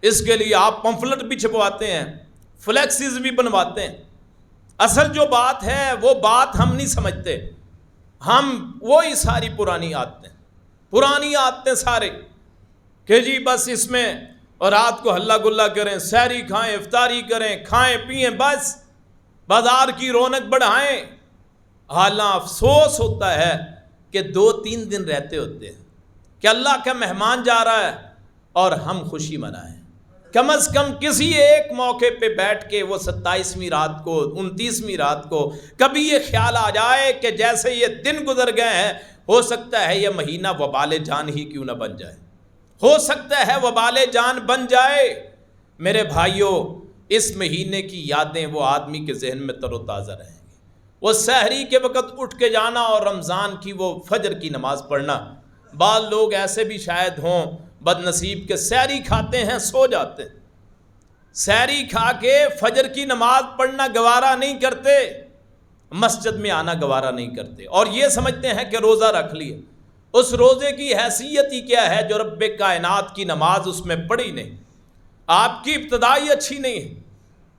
Speaker 1: اس کے لیے آپ پمفلٹ بھی چھپواتے ہیں، فلیکسز بھی بنواتے ہیں۔ اصل جو بات ہے وہ بات ہم نہیں سمجھتے، ہم وہی ساری پرانی عادتیں سارے کہ جی بس اس میں، اور رات کو ہلا گلا کریں، سحری کھائیں، افطاری کریں، کھائیں پئیں، بس بازار کی رونق بڑھائیں۔ حالانکہ افسوس ہوتا ہے کہ 2-3 دن رہتے ہوتے ہیں کہ اللہ کا مہمان جا رہا ہے اور ہم خوشی منائیں۔ کم از کم کسی ایک موقع پہ بیٹھ کے وہ 27ویں رات کو، 29ویں رات کو کبھی یہ خیال آ جائے کہ جیسے یہ دن گزر گئے ہیں، ہو سکتا ہے یہ مہینہ وبال جان ہی کیوں نہ بن جائے، ہو سکتا ہے وبال جان بن جائے۔ میرے بھائیوں، اس مہینے کی یادیں وہ آدمی کے ذہن میں تر و تازہ رہیں گی۔ وہ سحری کے وقت اٹھ کے جانا اور رمضان کی وہ فجر کی نماز پڑھنا۔ بعض لوگ ایسے بھی شاید ہوں بد نصیب کے سحری کھاتے ہیں، سو جاتے ہیں، سحری کھا کے فجر کی نماز پڑھنا گوارا نہیں کرتے، مسجد میں آنا گوارا نہیں کرتے، اور یہ سمجھتے ہیں کہ روزہ رکھ لیے۔ اس روزے کی حیثیت ہی کیا ہے جو رب کائنات کی نماز اس میں پڑھی نہیں، آپ کی ابتدائی اچھی نہیں ہے۔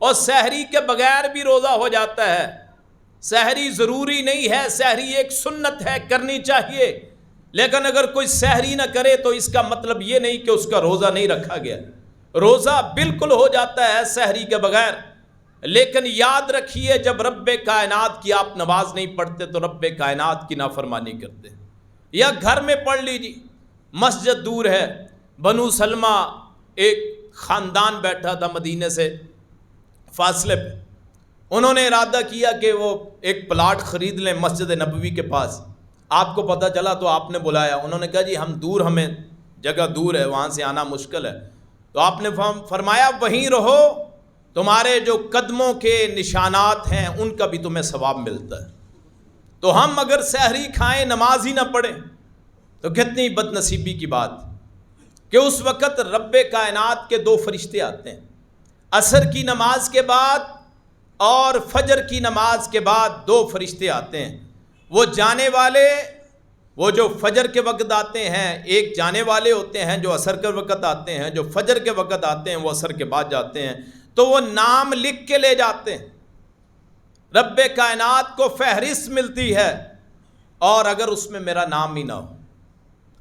Speaker 1: اور سحری کے بغیر بھی روزہ ہو جاتا ہے۔ سحری ضروری نہیں ہے، سحری ایک سنت ہے، کرنی چاہیے، لیکن اگر کوئی سحری نہ کرے تو اس کا مطلب یہ نہیں کہ اس کا روزہ نہیں رکھا گیا، روزہ بالکل ہو جاتا ہے سحری کے بغیر۔ لیکن یاد رکھیے، جب رب کائنات کی آپ نماز نہیں پڑھتے تو رب کائنات کی نافرمانی کرتے۔ یا گھر میں پڑھ لیجیے، مسجد دور ہے۔ بنو سلمہ ایک خاندان بیٹھا تھا مدینے سے فاصلے پہ، انہوں نے ارادہ کیا کہ وہ ایک پلاٹ خرید لیں مسجد نبوی کے پاس۔ آپ کو پتہ چلا تو آپ نے بلایا، انہوں نے کہا جی ہم دور، ہمیں جگہ دور ہے، وہاں سے آنا مشکل ہے۔ تو آپ نے فرمایا وہیں رہو، تمہارے جو قدموں کے نشانات ہیں ان کا بھی تمہیں ثواب ملتا ہے۔ تو ہم اگر سحری کھائیں، نماز ہی نہ پڑھیں تو کتنی بد نصیبی کی بات کہ اس وقت رب کائنات کے 2 فرشتے آتے ہیں، عصر کی نماز کے بعد اور فجر کی نماز کے بعد 2 فرشتے آتے ہیں۔ وہ جانے والے، وہ جو فجر کے وقت آتے ہیں، ایک جانے والے ہوتے ہیں جو عصر کے وقت آتے ہیں، جو فجر کے وقت آتے ہیں وہ عصر کے بعد جاتے ہیں۔ تو وہ نام لکھ کے لے جاتے ہیں، رب کائنات کو فہرست ملتی ہے، اور اگر اس میں میرا نام ہی نہ ہو،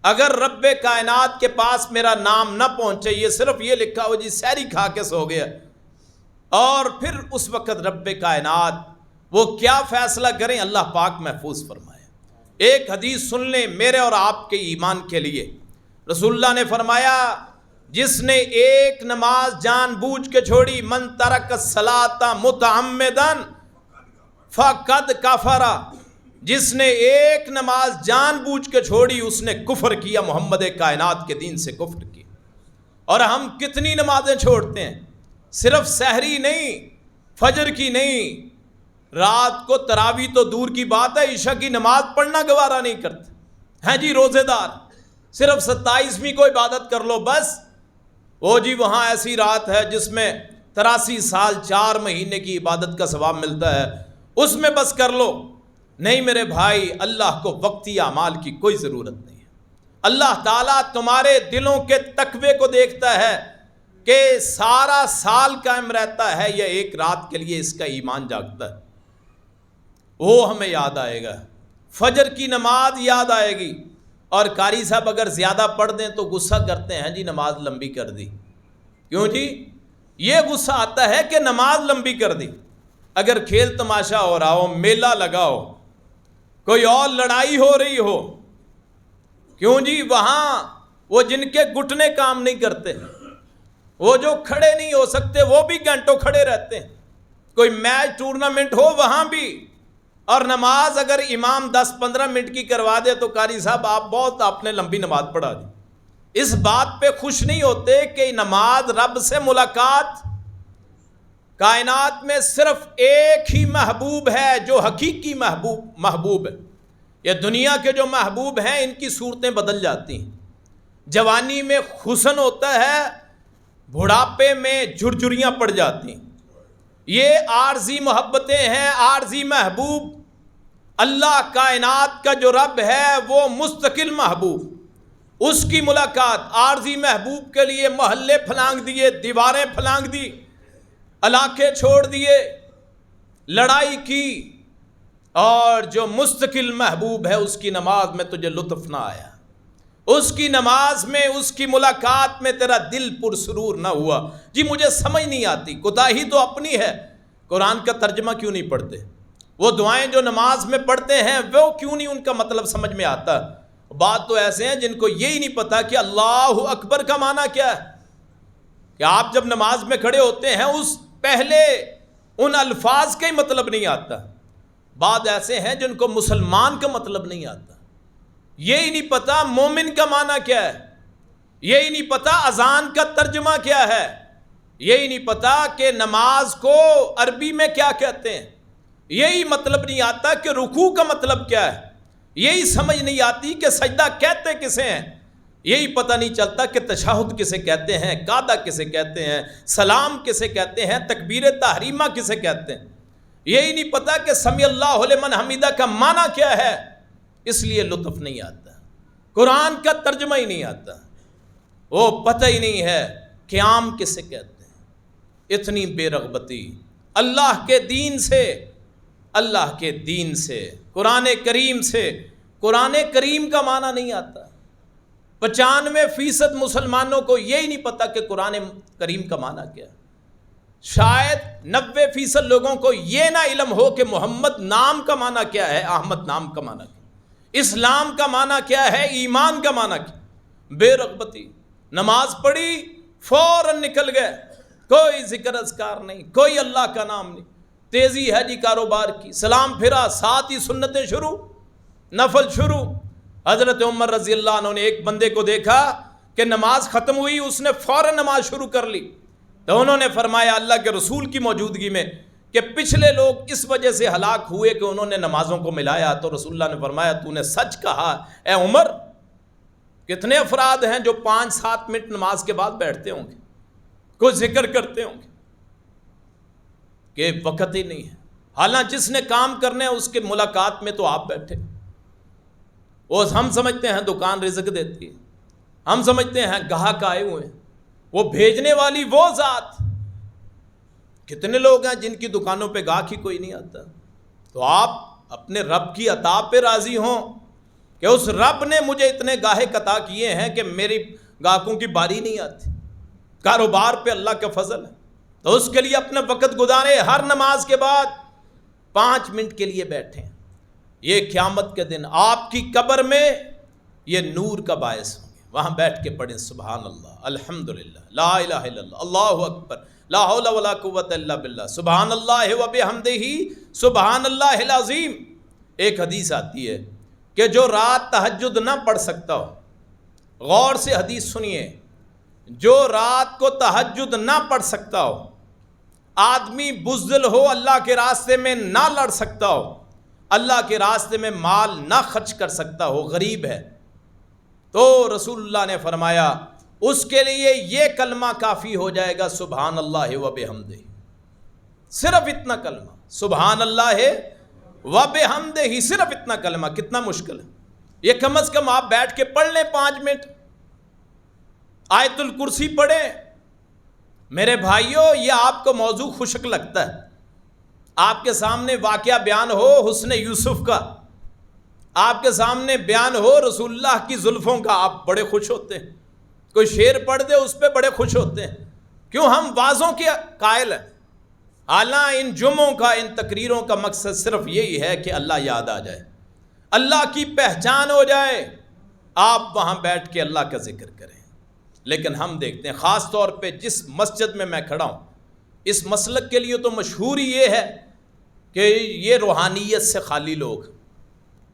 Speaker 1: اگر رب کائنات کے پاس میرا نام نہ پہنچے، یہ صرف یہ لکھا ہو جی سحری کھا کے سو گیا، اور پھر اس وقت رب کائنات وہ کیا فیصلہ کریں، اللہ پاک محفوظ فرمائے۔ ایک حدیث سن لیں میرے اور آپ کے ایمان کے لیے۔ رسول اللہ نے فرمایا، جس نے ایک نماز جان بوجھ کے چھوڑی، من ترک الصلاۃ متعمدا فقد کفر، جس نے ایک نماز جان بوجھ کے چھوڑی اس نے کفر کیا، محمد کائنات کے دین سے کفر کیا۔ اور ہم کتنی نمازیں چھوڑتے ہیں، صرف سحری نہیں، فجر کی نہیں، رات کو تراویح تو دور کی بات ہے، عشاء کی نماز پڑھنا گوارا نہیں کرتے ہیں جی۔ روزے دار صرف 27ویں کو عبادت کر لو بس، وہ جی وہاں ایسی رات ہے جس میں 83 سال 4 مہینے کی عبادت کا ثواب ملتا ہے، اس میں بس کر لو۔ نہیں میرے بھائی، اللہ کو وقتی اعمال کی کوئی ضرورت نہیں ہے۔ اللہ تعالیٰ تمہارے دلوں کے تقوی کو دیکھتا ہے کہ سارا سال قائم رہتا ہے یا ایک رات کے لیے اس کا ایمان جاگتا ہے، وہ ہمیں یاد آئے گا۔ فجر کی نماز یاد آئے گی، اور قاری صاحب اگر زیادہ پڑھ دیں تو غصہ کرتے ہیں جی نماز لمبی کر دی۔ کیوں جی؟ یہ غصہ آتا ہے کہ نماز لمبی کر دی۔ اگر کھیل تماشا ہو رہا ہو، میلہ لگا ہو، کوئی اور لڑائی ہو رہی ہو، کیوں جی وہاں وہ جن کے گھٹنے کام نہیں کرتے، وہ جو کھڑے نہیں ہو سکتے وہ بھی گھنٹوں کھڑے رہتے ہیں، کوئی میچ ٹورنامنٹ ہو وہاں بھی، اور نماز اگر امام 10-15 منٹ کی کروا دے تو قاری صاحب آپ نے لمبی نماز پڑھا دی۔ اس بات پہ خوش نہیں ہوتے کہ نماز رب سے ملاقات، کائنات میں صرف ایک ہی محبوب ہے جو حقیقی محبوب ہے. یہ دنیا کے جو محبوب ہیں ان کی صورتیں بدل جاتی ہیں. جوانی میں حسن ہوتا ہے، بڑھاپے میں جھرجھریاں پڑ جاتی ہیں. یہ عارضی محبتیں ہیں. عارضی محبوب اللہ کائنات کا جو رب ہے وہ مستقل محبوب، اس کی ملاقات. عارضی محبوب کے لیے محلے پھلانگ دیے، دیواریں پھلانگ دی، علاقے چھوڑ دیے، لڑائی کی. اور جو مستقل محبوب ہے اس کی نماز میں تجھے لطف نہ آیا، اس کی نماز میں، اس کی ملاقات میں تیرا دل پرسرور نہ ہوا. جی مجھے سمجھ نہیں آتی، کوتاہی تو اپنی ہے. قرآن کا ترجمہ کیوں نہیں پڑھتے؟ وہ دعائیں جو نماز میں پڑھتے ہیں وہ کیوں نہیں ان کا مطلب سمجھ میں آتا؟ بات تو ایسے ہیں جن کو یہی نہیں پتا کہ اللہ اکبر کا معنی کیا ہے. کہ آپ جب نماز میں کھڑے ہوتے ہیں اس پہلے ان الفاظ کا ہی مطلب نہیں آتا. بعض ایسے ہیں جن کو مسلمان کا مطلب نہیں آتا، یہی نہیں پتا مومن کا معنی کیا ہے، یہی نہیں پتا اذان کا ترجمہ کیا ہے، یہی نہیں پتا کہ نماز کو عربی میں کیا کہتے ہیں، یہی مطلب نہیں آتا کہ رکوع کا مطلب کیا ہے، یہی سمجھ نہیں آتی کہ سجدہ کہتے کسے ہیں، یہی پتہ نہیں چلتا کہ تشہد کسے کہتے ہیں، قعدہ کسے کہتے ہیں، سلام کسے کہتے ہیں، تکبیر تحریمہ کسے کہتے ہیں. یہی نہیں پتا کہ سمی اللہ لمن حمیدہ کا معنی کیا ہے. اس لیے لطف نہیں آتا، قرآن کا ترجمہ ہی نہیں آتا، وہ پتہ ہی نہیں ہے قیام کسے کہتے ہیں. اتنی بے رغبتی اللہ کے دین سے، اللہ کے دین سے، قرآن کریم سے. قرآن کریم کا معنی نہیں آتا. 95% مسلمانوں کو یہی نہیں پتا کہ قرآن کریم کا معنی کیا ہے. شاید 90% لوگوں کو یہ نہ علم ہو کہ محمد نام کا معنی کیا ہے، احمد نام کا معنی کیا ہے، اسلام کا معنی کیا ہے، ایمان کا معنی کیا. بے رغبتی. نماز پڑھی فوراً نکل گئے، کوئی ذکر اذکار نہیں، کوئی اللہ کا نام نہیں. تیزی ہے جی کاروبار کی، سلام پھرا ساتھ ہی سنتیں شروع، نفل شروع. حضرت عمر رضی اللہ عنہ نے ایک بندے کو دیکھا کہ نماز ختم ہوئی، اس نے فوراً نماز شروع کر لی. تو انہوں نے فرمایا اللہ کے رسول کی موجودگی میں کہ پچھلے لوگ اس وجہ سے ہلاک ہوئے کہ انہوں نے نمازوں کو ملایا. تو رسول اللہ نے فرمایا تو نے سچ کہا اے عمر. کتنے افراد ہیں جو 5-7 منٹ نماز کے بعد بیٹھتے ہوں گے، کوئی ذکر کرتے ہوں گے، کہ وقت ہی نہیں ہے. حالانکہ جس نے کام کرنے ہیں اس کے ملاقات میں تو آپ بیٹھے. وہ ہم سمجھتے ہیں دکان رزق دیتی ہے، ہم سمجھتے ہیں گاہک آئے ہوئے ہیں، وہ بھیجنے والی وہ ذات. کتنے لوگ ہیں جن کی دکانوں پہ گاہک ہی کوئی نہیں آتا. تو آپ اپنے رب کی عطا پہ راضی ہوں کہ اس رب نے مجھے اتنے گاہک عطا کیے ہیں کہ میری گاہکوں کی باری نہیں آتی. کاروبار پہ اللہ کا فضل ہے تو اس کے لیے اپنا وقت گزارے. ہر نماز کے بعد 5 منٹ کے لیے بیٹھیں. یہ قیامت کے دن آپ کی قبر میں یہ نور کا باعث ہوں گے. وہاں بیٹھ کے پڑھیں سبحان اللہ، الحمدللہ، لا الہ الا اللہ، اللہ اکبر، لا حول ولا قوت الا باللہ، سبحان اللہ و بحمدہ، سبحان اللہ العظیم. ایک حدیث آتی ہے کہ جو رات تہجد نہ پڑھ سکتا ہو، غور سے حدیث سنیے، جو رات کو تہجد نہ پڑھ سکتا ہو، آدمی بزدل ہو، اللہ کے راستے میں نہ لڑ سکتا ہو، اللہ کے راستے میں مال نہ خرچ کر سکتا ہو، غریب ہے، تو رسول اللہ نے فرمایا اس کے لیے یہ کلمہ کافی ہو جائے گا، سبحان اللہ و بحمدہ. صرف اتنا کلمہ، سبحان اللہ و بحمدہ، صرف اتنا کلمہ. کتنا مشکل ہے یہ. کم از کم آپ بیٹھ کے پڑھ لیں 5 منٹ، آیت الکرسی پڑھیں. میرے بھائیوں یہ آپ کو موضوع خشک لگتا ہے، آپ کے سامنے واقعہ بیان ہو حسن یوسف کا، آپ کے سامنے بیان ہو رسول اللہ کی زلفوں کا، آپ بڑے خوش ہوتے ہیں. کوئی شعر پڑھ دے اس پہ بڑے خوش ہوتے ہیں. کیوں؟ ہم وعظوں کے قائل ہیں. حالانکہ ان جمعوں کا، ان تقریروں کا مقصد صرف یہی ہے کہ اللہ یاد آ جائے، اللہ کی پہچان ہو جائے، آپ وہاں بیٹھ کے اللہ کا ذکر کریں. لیکن ہم دیکھتے ہیں خاص طور پہ جس مسجد میں کھڑا ہوں، اس مسلک کے لیے تو مشہور ہی یہ ہے کہ یہ روحانیت سے خالی لوگ.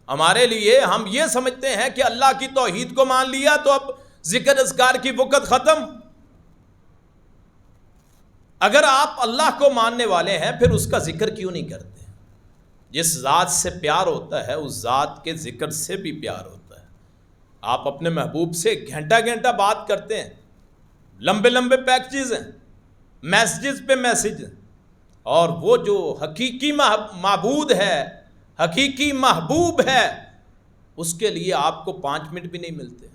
Speaker 1: ہمارے لیے ہم یہ سمجھتے ہیں کہ اللہ کی توحید کو مان لیا تو اب ذکر اذکار کی وقت ختم. اگر آپ اللہ کو ماننے والے ہیں پھر اس کا ذکر کیوں نہیں کرتے؟ جس ذات سے پیار ہوتا ہے اس ذات کے ذکر سے بھی پیار ہوتا ہے۔ آپ اپنے محبوب سے گھنٹہ گھنٹہ بات کرتے ہیں، لمبے لمبے پیکجز ہیں، میسیجز پہ میسیج، اور وہ جو حقیقی معبود ہے، حقیقی محبوب ہے، اس کے لیے آپ کو 5 منٹ بھی نہیں ملتے۔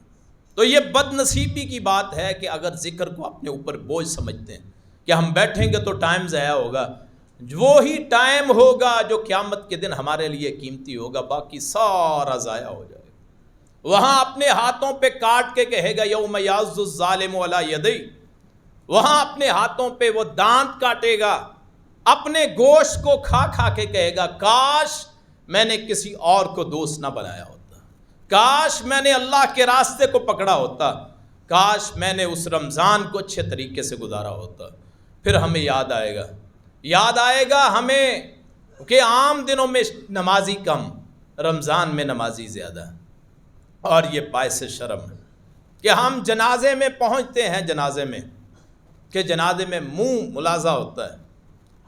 Speaker 1: تو یہ بد نصیبی کی بات ہے کہ اگر ذکر کو اپنے اوپر بوجھ سمجھتے ہیں کہ ہم بیٹھیں گے تو ٹائم ضائع ہوگا، وہی ٹائم ہوگا جو قیامت کے دن ہمارے لیے قیمتی ہوگا، باقی سارا ضائع ہو جائے گا۔ وہاں اپنے ہاتھوں پہ کاٹ کے کہے گا یوم یعض الظالم علی یدیہ، وہاں اپنے ہاتھوں پہ وہ دانت کاٹے گا، اپنے گوشت کو کھا کھا کے کہے گا کاش میں نے کسی اور کو دوست نہ بنایا ہوتا، کاش میں نے اللہ کے راستے کو پکڑا ہوتا، کاش میں نے اس رمضان کو اچھے طریقے سے گزارا ہوتا۔ پھر ہمیں یاد آئے گا ہمیں کہ عام دنوں میں نمازی کم، رمضان میں نمازی زیادہ، اور یہ باعث شرم ہے کہ ہم جنازے میں پہنچتے ہیں، جنازے میں منہ ملازہ ہوتا ہے،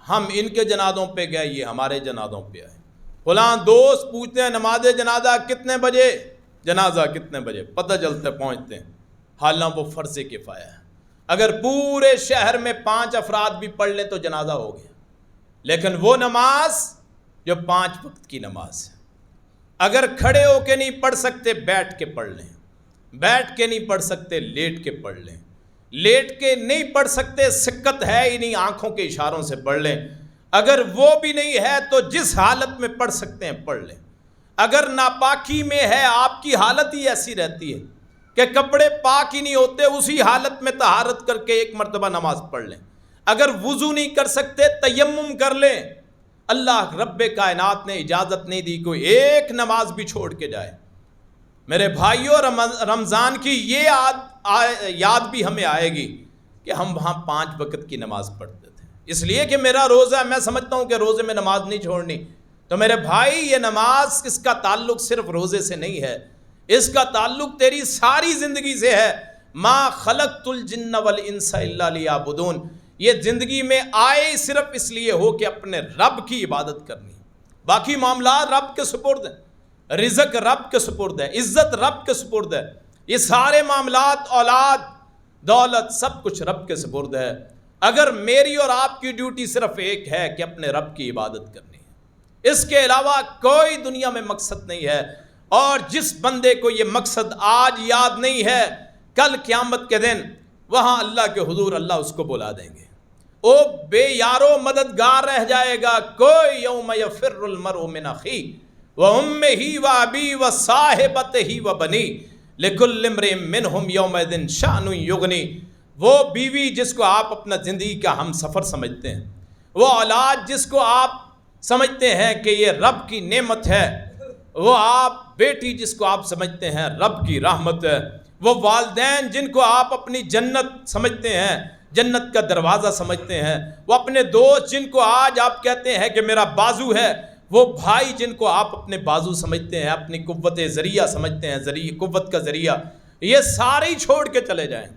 Speaker 1: ہم ان کے جنازوں پہ گئے، یہ ہمارے جنازوں پہ آئے، فلاں دوست پوچھتے ہیں نماز جنازہ کتنے بجے، جنازہ کتنے بجے، پتہ چلتا ہے پہنچتے ہیں، حالانکہ وہ فرض کفایہ ہے۔ اگر پورے شہر میں 5 افراد بھی پڑھ لیں تو جنازہ ہو گیا، لیکن وہ نماز جو 5 وقت کی نماز ہے، اگر کھڑے ہو کے نہیں پڑھ سکتے بیٹھ کے پڑھ لیں، بیٹھ کے نہیں پڑھ سکتے لیٹ کے پڑھ لیں، لیٹ کے نہیں پڑھ سکتے سکت ہے ہی نہیں آنکھوں کے اشاروں سے پڑھ لیں، اگر وہ بھی نہیں ہے تو جس حالت میں پڑھ سکتے ہیں پڑھ لیں۔ اگر ناپاکی میں ہے، آپ کی حالت ہی ایسی رہتی ہے کہ کپڑے پاک ہی نہیں ہوتے، اسی حالت میں طہارت کر کے 1 مرتبہ نماز پڑھ لیں۔ اگر وضو نہیں کر سکتے تیمم کر لیں، اللہ رب کائنات نے اجازت نہیں دی کوئی ایک نماز بھی چھوڑ کے جائے۔ میرے بھائیوں، رمضان کی یہ یاد بھی ہمیں آئے گی کہ ہم وہاں 5 وقت کی نماز پڑھتے تھے، اس لیے کہ میرا روزہ ہے، میں سمجھتا ہوں کہ روزے میں نماز نہیں چھوڑنی۔ تو میرے بھائی، یہ نماز، اس کا تعلق صرف روزے سے نہیں ہے، اس کا تعلق تیری ساری زندگی سے ہے۔ ما خلقت الجن والانس الا لیعبدون، یہ زندگی میں آئے صرف اس لیے ہو کہ اپنے رب کی عبادت کرنی، باقی معاملات رب کے سپرد ہیں، رزق رب کے سپرد ہے، عزت رب کے سپرد ہے، یہ سارے معاملات، اولاد، دولت، سب کچھ رب کے سپرد ہے۔ اگر میری اور آپ کی ڈیوٹی صرف ایک ہے کہ اپنے رب کی عبادت کرنی ہے، اس کے علاوہ کوئی دنیا میں مقصد نہیں ہے، اور جس بندے کو یہ مقصد آج یاد نہیں ہے، کل قیامت کے دن وہاں اللہ کے حضور اللہ اس کو بلا دیں گے، وہ بے یارو مددگار رہ جائے گا۔ کوئی یوم یفر المرء من اخیہ وامہ وابیہ وصاحبتہ وبنیہ لکل امرئ منہم یومئذ شأن یغنی، وہ بیوی جس کو آپ اپنا زندگی کا ہم سفر سمجھتے ہیں، وہ اولاد جس کو آپ سمجھتے ہیں کہ یہ رب کی نعمت ہے، وہ آپ بیٹی جس کو آپ سمجھتے ہیں رب کی رحمت ہے، وہ والدین جن کو آپ اپنی جنت سمجھتے ہیں، جنت کا دروازہ سمجھتے ہیں، وہ اپنے دوست جن کو آج آپ کہتے ہیں کہ میرا بازو ہے، وہ بھائی جن کو آپ اپنے بازو سمجھتے ہیں، اپنی قوت ذریعہ سمجھتے ہیں، قوت کا ذریعہ، یہ سارے ہی چھوڑ کے چلے جائیں،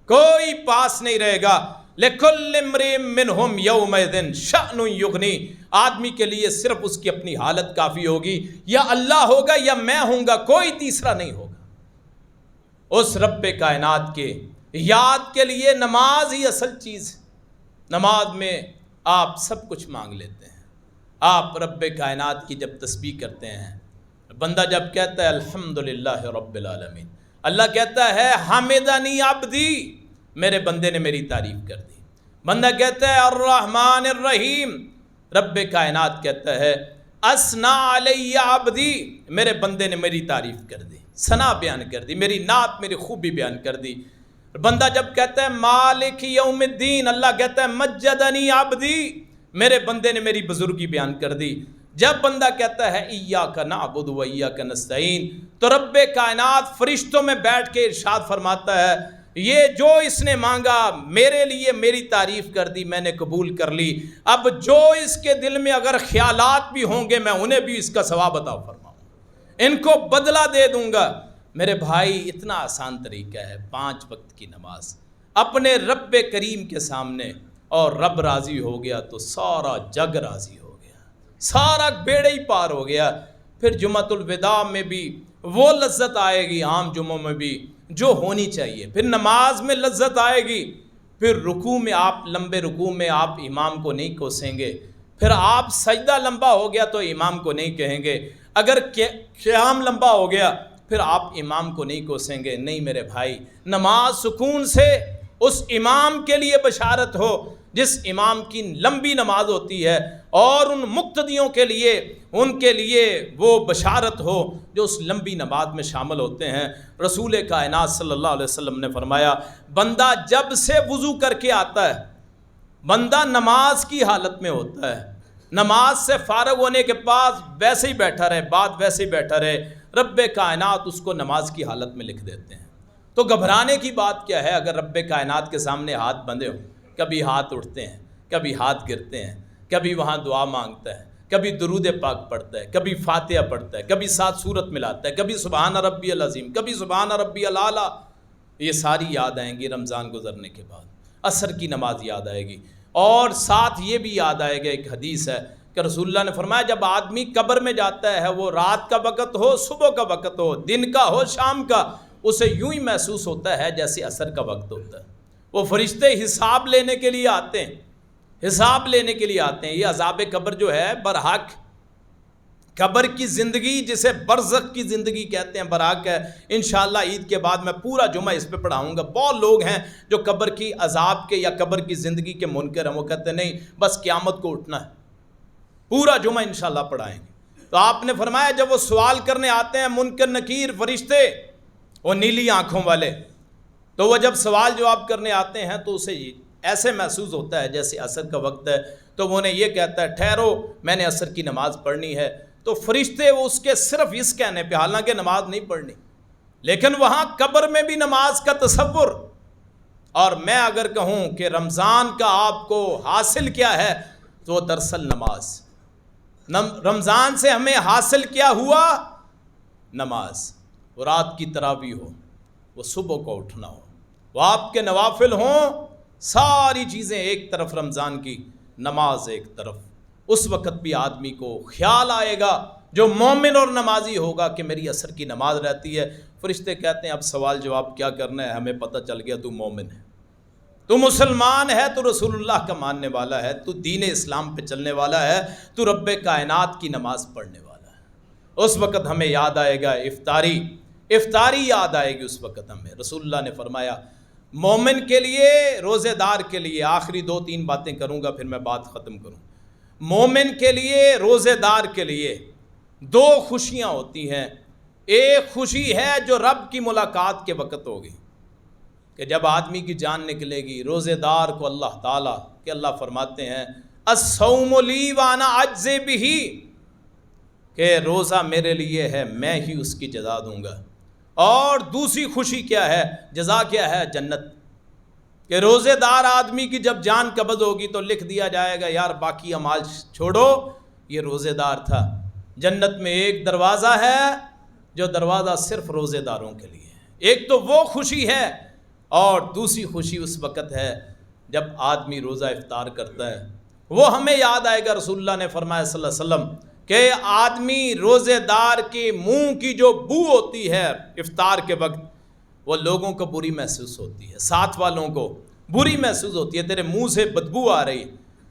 Speaker 1: کوئی پاس نہیں رہے گا۔ لِكُلِّ امْرِئٍ مِّنْهُمْ يَوْمَئِذٍ شَأْنٌ يُغْنِيهِ، آدمی کے لیے صرف اس کی اپنی حالت کافی ہوگی، یا اللہ ہوگا یا میں ہوں گا، کوئی تیسرا نہیں ہوگا۔ اس رب کائنات کے یاد کے لیے نماز ہی اصل چیز ہے۔ نماز میں آپ سب کچھ مانگ لیتے ہیں۔ آپ رب کائنات کی جب تسبیح کرتے ہیں، بندہ جب کہتا ہے الحمدللہ رب العالمین، اللہ کہتا ہے حمدنی عبدی، میرے بندے نے میری تعریف کر دی۔ بندہ کہتا ہے الرحمن الرحیم، رب کائنات کہتا ہے اثنا علی عبدی، میرے بندے نے میری تعریف کر دی، ثنا بیان کر دی، میری نعت، میری خوبی بیان کر دی۔ بندہ جب کہتا ہے مالک یوم الدین، اللہ کہتا ہے مجدنی عبدی، میرے بندے نے میری بزرگی بیان کر دی۔ جب بندہ کہتا ہے ایاک نعبد و ایاک نستعین، تو رب کائنات فرشتوں میں بیٹھ کے ارشاد فرماتا ہے یہ جو اس نے مانگا میرے لیے میری تعریف کر دی، میں نے قبول کر لی، اب جو اس کے دل میں اگر خیالات بھی ہوں گے میں انہیں بھی اس کا ثواب عطا فرماؤں، ان کو بدلہ دے دوں گا۔ میرے بھائی، اتنا آسان طریقہ ہے 5 وقت کی نماز اپنے رب کریم کے سامنے، اور رب راضی ہو گیا تو سارا جگ راضی ہو گیا، سارا بیڑے ہی پار ہو گیا۔ پھر جمعۃ الوداع میں بھی وہ لذت آئے گی، عام جمعوں میں بھی جو ہونی چاہیے۔ پھر نماز میں لذت آئے گی، پھر رکوع میں آپ لمبے رکوع میں آپ امام کو نہیں کوسیں گے، پھر آپ سجدہ لمبا ہو گیا تو امام کو نہیں کہیں گے، اگر قیام لمبا ہو گیا پھر آپ امام کو نہیں کوسیں گے۔ نہیں میرے بھائی، نماز سکون سے اس امام کے لیے بشارت ہو جس امام کی لمبی نماز ہوتی ہے، اور ان مقتدیوں کے لیے، ان کے لیے وہ بشارت ہو جو اس لمبی نماز میں شامل ہوتے ہیں۔ رسول کائنات صلی اللہ علیہ وسلم نے فرمایا، بندہ جب سے وضو کر کے آتا ہے، بندہ نماز کی حالت میں ہوتا ہے، نماز سے فارغ ہونے کے بعد ویسے ہی بیٹھا رہے، بعد ویسے ہی بیٹھا رہے، رب کائنات اس کو نماز کی حالت میں لکھ دیتے ہیں۔ تو گھبرانے کی بات کیا ہے؟ اگر رب کائنات کے سامنے ہاتھ بندھے ہوں، کبھی ہاتھ اٹھتے ہیں، کبھی ہاتھ گرتے ہیں، کبھی وہاں دعا مانگتا ہے، کبھی درود پاک پڑھتا ہے، کبھی فاتحہ پڑھتا ہے، کبھی 7 سورت ملاتا ہے، کبھی سبحان ربی العظیم، کبھی سبحان ربی الاعلیٰ، یہ ساری یاد آئیں گی رمضان گزرنے کے بعد۔ عصر کی نماز یاد آئے گی، اور ساتھ یہ بھی یاد آئے گا، ایک حدیث ہے کہ رسول اللہ نے فرمایا جب آدمی قبر میں جاتا ہے، وہ رات کا وقت ہو، صبح کا وقت ہو، دن کا ہو، شام کا، اسے یوں ہی محسوس ہوتا ہے جیسے عصر کا وقت ہوتا ہے۔ وہ فرشتے حساب لینے کے لیے آتے ہیں، حساب لینے کے لیے آتے ہیں۔ یہ عذاب قبر جو ہے برحق قبر کی زندگی، جسے برزخ کی زندگی کہتے ہیں، برحق ہے۔ انشاءاللہ عید کے بعد میں پورا جمعہ اس پہ پڑھاؤں گا۔ بہت لوگ ہیں جو قبر کی عذاب کے یا قبر کی زندگی کے منکر ہیں، وہ کہتے ہیں نہیں بس قیامت کو اٹھنا ہے۔ پورا جمعہ انشاءاللہ پڑھائیں گے۔ تو آپ نے فرمایا جب وہ سوال کرنے آتے ہیں منکر نکیر فرشتے، وہ نیلی آنکھوں والے، تو وہ جب سوال جواب کرنے آتے ہیں تو اسے ایسے محسوس ہوتا ہے جیسے عصر کا وقت ہے، تو وہ انہیں یہ کہتا ہے ٹھہرو میں نے عصر کی نماز پڑھنی ہے۔ تو فرشتے وہ اس کے صرف اس کہنے پہ، حالانکہ نماز نہیں پڑھنی، لیکن وہاں قبر میں بھی نماز کا تصور۔ اور میں اگر کہوں کہ رمضان کا آپ کو حاصل کیا ہے تو دراصل نماز۔ رمضان سے ہمیں حاصل کیا ہوا؟ نماز۔ وہ رات کی تراویح ہو، وہ صبح کو اٹھنا ہو، وہ آپ کے نوافل ہوں، ساری چیزیں ایک طرف رمضان کی، نماز ایک طرف۔ اس وقت بھی آدمی کو خیال آئے گا جو مومن اور نمازی ہوگا کہ میری عصر کی نماز رہتی ہے۔ فرشتے کہتے ہیں اب سوال جواب کیا کرنا ہے، ہمیں پتہ چل گیا تو مومن ہے، تو مسلمان ہے، تو رسول اللہ کا ماننے والا ہے، تو دین اسلام پہ چلنے والا ہے، تو رب کائنات کی نماز پڑھنے والا ہے۔ اس وقت ہمیں یاد آئے گا افطاری یاد آئے گی اس وقت ہمیں۔ رسول اللہ نے فرمایا مومن کے لیے، روزے دار کے لیے، آخری 2-3 باتیں کروں گا پھر میں بات ختم کروں۔ مومن کے لیے، روزے دار کے لیے 2 خوشیاں ہوتی ہیں۔ ایک خوشی ہے جو رب کی ملاقات کے وقت ہوگی، کہ جب آدمی کی جان نکلے گی، روزے دار کو اللہ تعالیٰ کہ اللہ فرماتے ہیں الصوم لی وانا اجزی بہ، کہ روزہ میرے لیے ہے، میں ہی اس کی جزا دوں گا۔ اور دوسری خوشی کیا ہے، جزا کیا ہے؟ جنت۔ کہ روزے دار آدمی کی جب جان قبض ہوگی تو لکھ دیا جائے گا یار باقی اعمال چھوڑو، یہ روزے دار تھا۔ جنت میں ایک دروازہ ہے جو دروازہ صرف روزے داروں کے لیے ہے۔ ایک تو وہ خوشی ہے، اور دوسری خوشی اس وقت ہے جب آدمی روزہ افطار کرتا ہے۔ وہ ہمیں یاد آئے گا، رسول اللہ نے فرمایا صلی اللہ علیہ وسلم کہ آدمی روزے دار کے منہ کی جو بو ہوتی ہے افطار کے وقت، وہ لوگوں کو بری محسوس ہوتی ہے، ساتھ والوں کو بری محسوس ہوتی ہے، تیرے منہ سے بدبو آ رہی،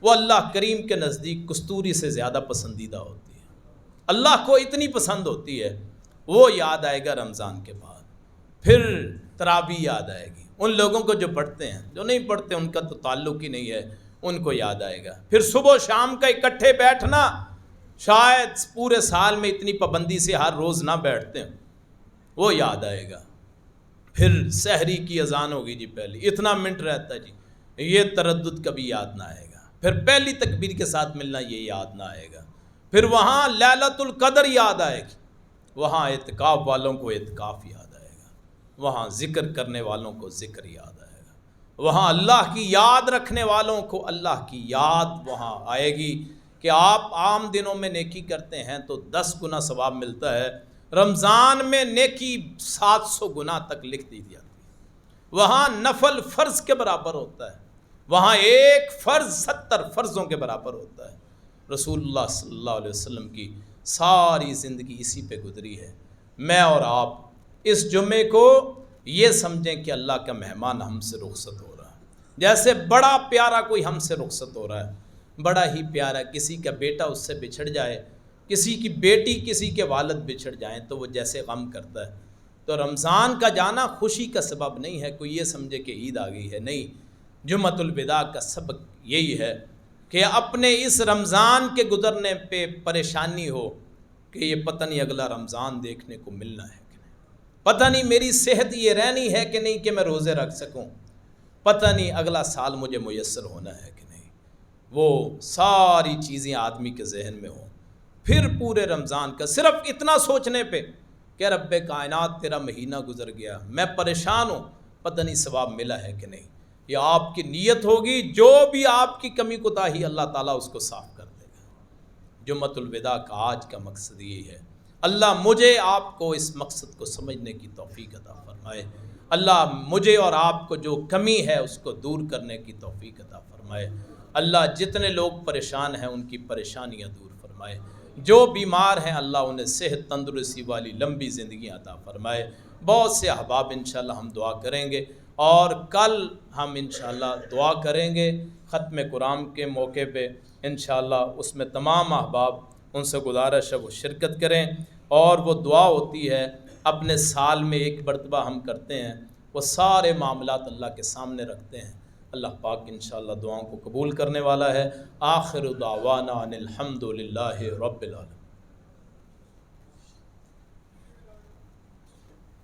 Speaker 1: وہ اللہ کریم کے نزدیک کستوری سے زیادہ پسندیدہ ہوتی ہے، اللہ کو اتنی پسند ہوتی ہے۔ وہ یاد آئے گا رمضان کے بعد۔ پھر تراویح یاد آئے گی، ان لوگوں کو جو پڑھتے ہیں، جو نہیں پڑھتے ان کا تو تعلق ہی نہیں ہے، ان کو یاد آئے گا۔ پھر صبح و شام کا اکٹھے بیٹھنا، شاید پورے سال میں اتنی پابندی سے ہر روز نہ بیٹھتے ہیں، وہ یاد آئے گا۔ پھر سحری کی اذان ہوگی جی، پہلی اتنا منٹ رہتا ہے جی، یہ تردد کبھی یاد نہ آئے گا۔ پھر پہلی تکبیر کے ساتھ ملنا، یہ یاد نہ آئے گا۔ پھر وہاں لیلۃ القدر یاد آئے گی، وہاں اعتکاف والوں کو اعتکاف یاد آئے گا، وہاں ذکر کرنے والوں کو ذکر یاد آئے گا، وہاں اللہ کی یاد رکھنے والوں کو اللہ کی یاد وہاں آئے گی کہ آپ عام دنوں میں نیکی کرتے ہیں تو 10 گنا ثواب ملتا ہے، رمضان میں نیکی 700 گنا تک لکھ دی جاتی ہے۔ وہاں نفل فرض کے برابر ہوتا ہے، وہاں ایک فرض 70 فرضوں کے برابر ہوتا ہے۔ رسول اللہ صلی اللہ علیہ وسلم کی ساری زندگی اسی پہ گزری ہے۔ میں اور آپ اس جمعے کو یہ سمجھیں کہ اللہ کا مہمان ہم سے رخصت ہو رہا ہے، جیسے بڑا پیارا کوئی ہم سے رخصت ہو رہا ہے، بڑا ہی پیارا کسی کا بیٹا اس سے بچھڑ جائے، کسی کی بیٹی کسی کے والد بچھڑ جائیں تو وہ جیسے غم کرتا ہے۔ تو رمضان کا جانا خوشی کا سبب نہیں ہے، کوئی یہ سمجھے کہ عید آ گئی ہے، نہیں۔ جمعۃ الوداع کا سبق یہی ہے کہ اپنے اس رمضان کے گزرنے پہ پریشانی ہو کہ یہ پتہ نہیں اگلا رمضان دیکھنے کو ملنا ہے کہ نہیں، پتہ نہیں میری صحت یہ رہنی ہے کہ نہیں کہ میں روزے رکھ سکوں، پتہ نہیں اگلا سال مجھے میسر ہونا ہے کہ نہیں۔ وہ ساری چیزیں آدمی کے ذہن میں ہوں، پھر پورے رمضان کا صرف اتنا سوچنے پہ کہ رب کائنات تیرا مہینہ گزر گیا، میں پریشان ہوں، پتہ نہیں ثواب ملا ہے کہ نہیں۔ یہ آپ کی نیت ہوگی، جو بھی آپ کی کمی کوتاہی اللہ تعالیٰ اس کو صاف کر دے گا۔ جمعۃ الوداع کا آج کا مقصد یہی ہے۔ اللہ مجھے آپ کو اس مقصد کو سمجھنے کی توفیق عطا فرمائے۔ اللہ مجھے اور آپ کو جو کمی ہے اس کو دور کرنے کی توفیق عطا فرمائے۔ اللہ جتنے لوگ پریشان ہیں ان کی پریشانیاں دور فرمائے، جو بیمار ہیں اللہ انہیں صحت تندرستی والی لمبی زندگیاں عطا فرمائے۔ بہت سے احباب انشاءاللہ ہم دعا کریں گے، اور کل ہم انشاءاللہ دعا کریں گے ختم قرآن کے موقع پہ انشاءاللہ۔ اس میں تمام احباب ان سے گزارش ہے وہ شرکت کریں، اور وہ دعا ہوتی ہے اپنے سال میں ایک مرتبہ ہم کرتے ہیں، وہ سارے معاملات اللہ کے سامنے رکھتے ہیں۔ اللہ پاک انشاءاللہ دعاؤں کو قبول کرنے والا ہے۔ آخر دعوانا ان الحمد للہ رب العالمین۔